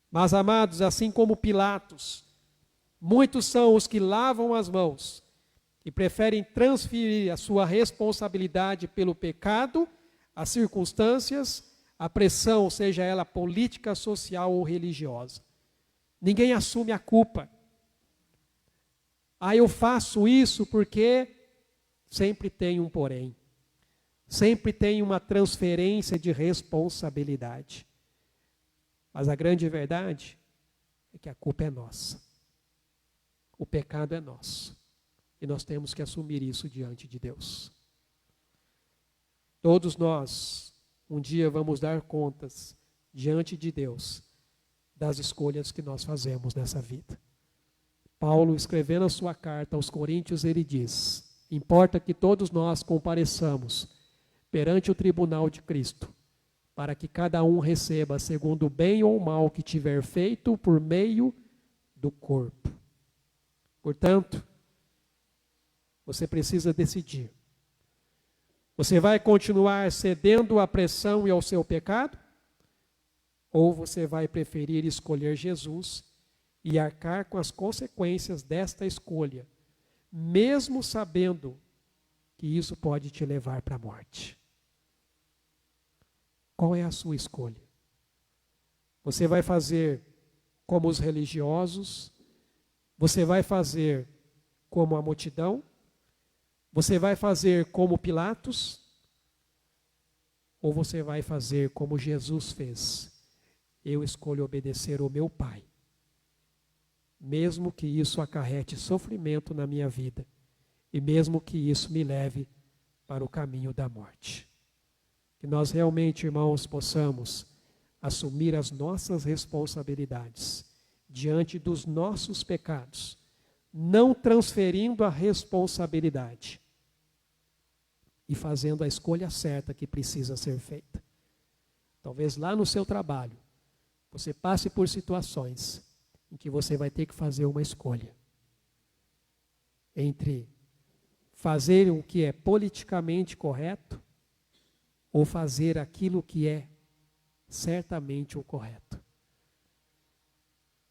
Mas, amados, assim como Pilatos, muitos são os que lavam as mãos e preferem transferir a sua responsabilidade pelo pecado, as circunstâncias, a pressão, seja ela política, social ou religiosa. Ninguém assume a culpa. Eu faço isso porque sempre tem um porém. Sempre tem uma transferência de responsabilidade. Mas a grande verdade é que a culpa é nossa. O pecado é nosso. E nós temos que assumir isso diante de Deus. Todos nós, um dia vamos dar contas diante de Deus das escolhas que nós fazemos nessa vida. Paulo, escrevendo a sua carta aos Coríntios, ele diz: importa que todos nós compareçamos perante o tribunal de Cristo, para que cada um receba segundo o bem ou o mal que tiver feito por meio do corpo. Portanto, você precisa decidir. Você vai continuar cedendo à pressão e ao seu pecado? Ou você vai preferir escolher Jesus e arcar com as consequências desta escolha, mesmo sabendo que isso pode te levar para a morte? Qual é a sua escolha? Você vai fazer como os religiosos? Você vai fazer como a multidão? Você vai fazer como Pilatos? Ou você vai fazer como Jesus fez? Eu escolho obedecer ao meu Pai, mesmo que isso acarrete sofrimento na minha vida, e mesmo que isso me leve para o caminho da morte. Que nós realmente, irmãos, possamos assumir as nossas responsabilidades diante dos nossos pecados, não transferindo a responsabilidade e fazendo a escolha certa que precisa ser feita. Talvez lá no seu trabalho você passe por situações em que você vai ter que fazer uma escolha entre fazer o que é politicamente correto ou fazer aquilo que é certamente o correto.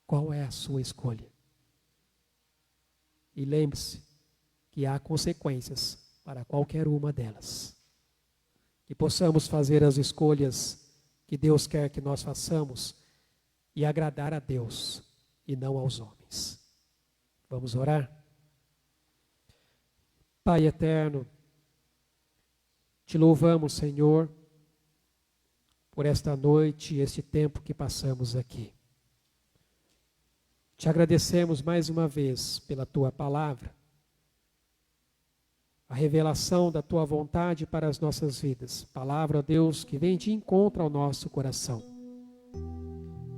Qual é a sua escolha? E lembre-se que há consequências para qualquer uma delas. Que possamos fazer as escolhas que Deus quer que nós façamos e agradar a Deus e não aos homens. Vamos orar? Pai eterno, te louvamos, Senhor, por esta noite e este tempo que passamos aqui. Te agradecemos mais uma vez pela tua palavra, a revelação da tua vontade para as nossas vidas. Palavra, ó Deus, que vem de encontro ao nosso coração.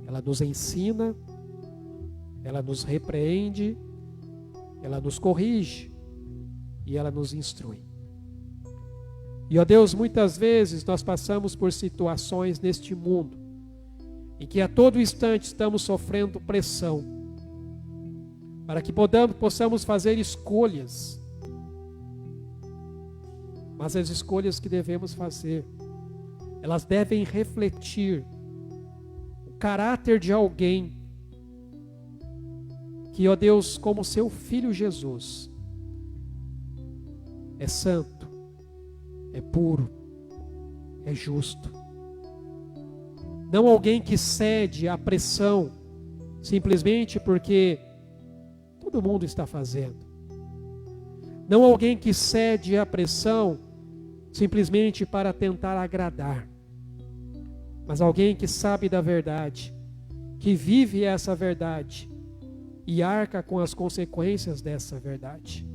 Ela nos ensina, ela nos repreende, ela nos corrige e ela nos instrui. E, ó Deus, muitas vezes nós passamos por situações neste mundo em que a todo instante estamos sofrendo pressão para que possamos fazer escolhas. Mas as escolhas que devemos fazer, elas devem refletir o caráter de alguém que, ó Deus, como seu Filho Jesus, é santo, é puro, é justo. Não alguém que cede à pressão simplesmente porque todo mundo está fazendo. Não alguém que cede à pressão simplesmente para tentar agradar. Mas alguém que sabe da verdade, que vive essa verdade e arca com as consequências dessa verdade.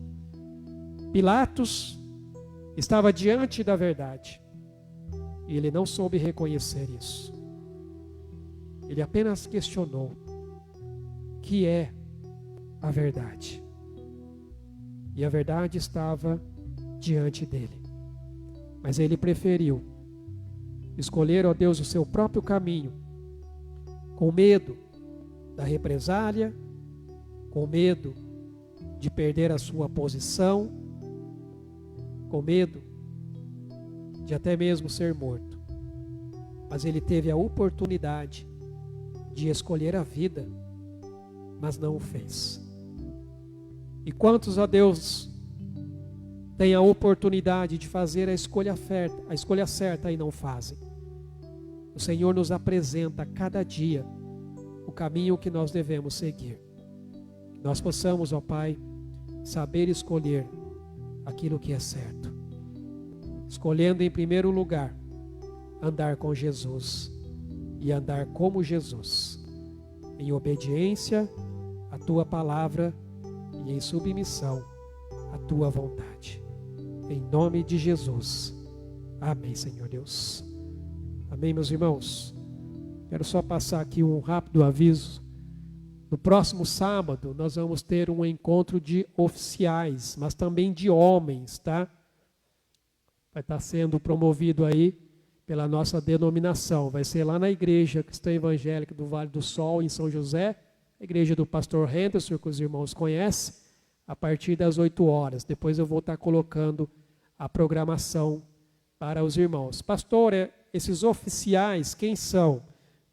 Pilatos estava diante da verdade e ele não soube reconhecer isso. Ele apenas questionou o que é a verdade. E a verdade estava diante dele. Mas ele preferiu escolher, ó Deus, o seu próprio caminho, com medo da represália, com medo de perder a sua posição, com medo de até mesmo ser morto. Mas ele teve a oportunidade de escolher a vida, mas não o fez. E quantos, ó Deus, têm a oportunidade de fazer a escolha certa e não fazem? O Senhor nos apresenta a cada dia o caminho que nós devemos seguir. Que nós possamos, ó Pai, saber escolher aquilo que é certo. Escolhendo em primeiro lugar andar com Jesus e andar como Jesus, em obediência à Tua palavra e em submissão à Tua vontade. Em nome de Jesus. Amém, Senhor Deus. Amém, meus irmãos. Quero só passar aqui um rápido aviso. No próximo sábado nós vamos ter um encontro de oficiais, mas também de homens, tá? Vai estar sendo promovido aí pela nossa denominação. Vai ser lá na Igreja Cristã Evangélica do Vale do Sol, em São José, a igreja do pastor Henderson, que os irmãos conhecem, a partir das 8 horas. Depois eu vou estar colocando a programação para os irmãos. Pastor, esses oficiais, quem são?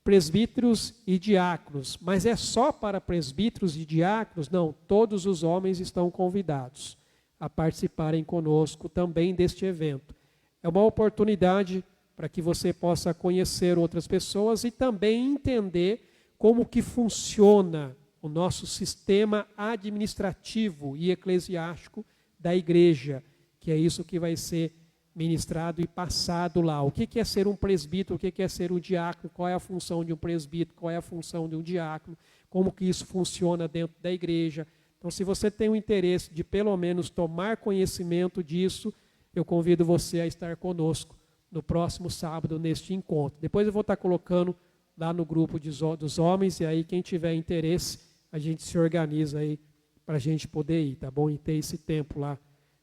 Presbíteros e diáconos. Mas é só para presbíteros e diáconos? Não, todos os homens estão convidados a participarem conosco também deste evento. É uma oportunidade para que você possa conhecer outras pessoas e também entender como que funciona o nosso sistema administrativo e eclesiástico da igreja, que é isso que vai ser ministrado e passado lá. O que é ser um presbítero, o que é ser um diácono, qual é a função de um presbítero, qual é a função de um diácono, como que isso funciona dentro da igreja. Então, se você tem o interesse de pelo menos tomar conhecimento disso, eu convido você a estar conosco no próximo sábado neste encontro. Depois eu vou estar colocando lá no grupo dos homens, e aí quem tiver interesse, a gente se organiza aí para a gente poder ir, tá bom? E ter esse tempo lá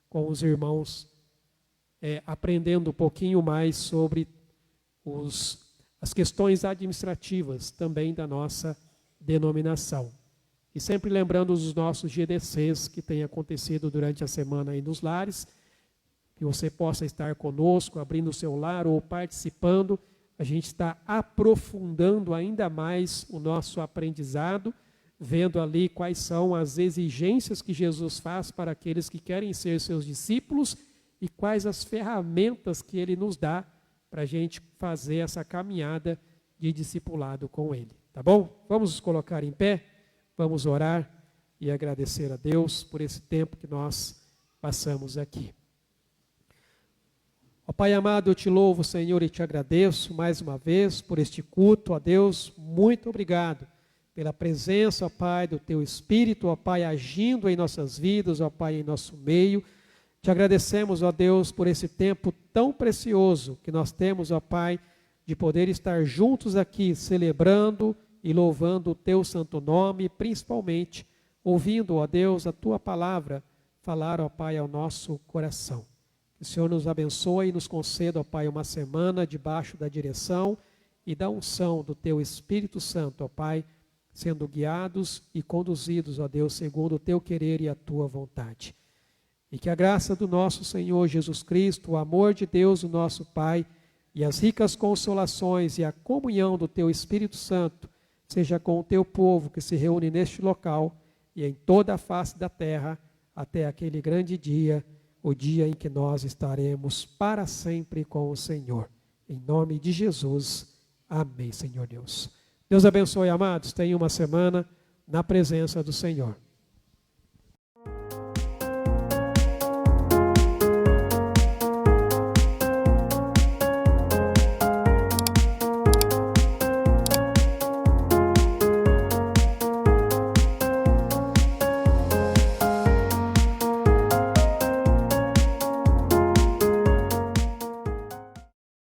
com os irmãos, aprendendo um pouquinho mais sobre as questões administrativas também da nossa denominação. E sempre lembrando os nossos GDCs que têm acontecido durante a semana aí nos lares, que você possa estar conosco, abrindo o seu lar ou participando. A gente está aprofundando ainda mais o nosso aprendizado, vendo ali quais são as exigências que Jesus faz para aqueles que querem ser seus discípulos e quais as ferramentas que Ele nos dá para a gente fazer essa caminhada de discipulado com Ele. Tá bom? Vamos nos colocar em pé, vamos orar e agradecer a Deus por esse tempo que nós passamos aqui. Ó Pai amado, eu te louvo, Senhor, e te agradeço mais uma vez por este culto. Ó Deus, muito obrigado pela presença, ó Pai, do Teu Espírito, ó Pai, agindo em nossas vidas, ó Pai, em nosso meio. Te agradecemos, ó Deus, por esse tempo tão precioso que nós temos, ó Pai, de poder estar juntos aqui, celebrando e louvando o Teu santo nome, principalmente ouvindo, ó Deus, a Tua palavra falar, ó Pai, ao nosso coração. Que o Senhor nos abençoe e nos conceda, ó Pai, uma semana debaixo da direção e da unção do Teu Espírito Santo, ó Pai, sendo guiados e conduzidos, ó Deus, segundo o Teu querer e a Tua vontade. E que a graça do nosso Senhor Jesus Cristo, o amor de Deus, o nosso Pai, e as ricas consolações e a comunhão do Teu Espírito Santo, seja com o Teu povo que se reúne neste local e em toda a face da terra, até aquele grande dia, o dia em que nós estaremos para sempre com o Senhor. Em nome de Jesus. Amém, Senhor Deus. Deus abençoe, amados. Tenham uma semana na presença do Senhor.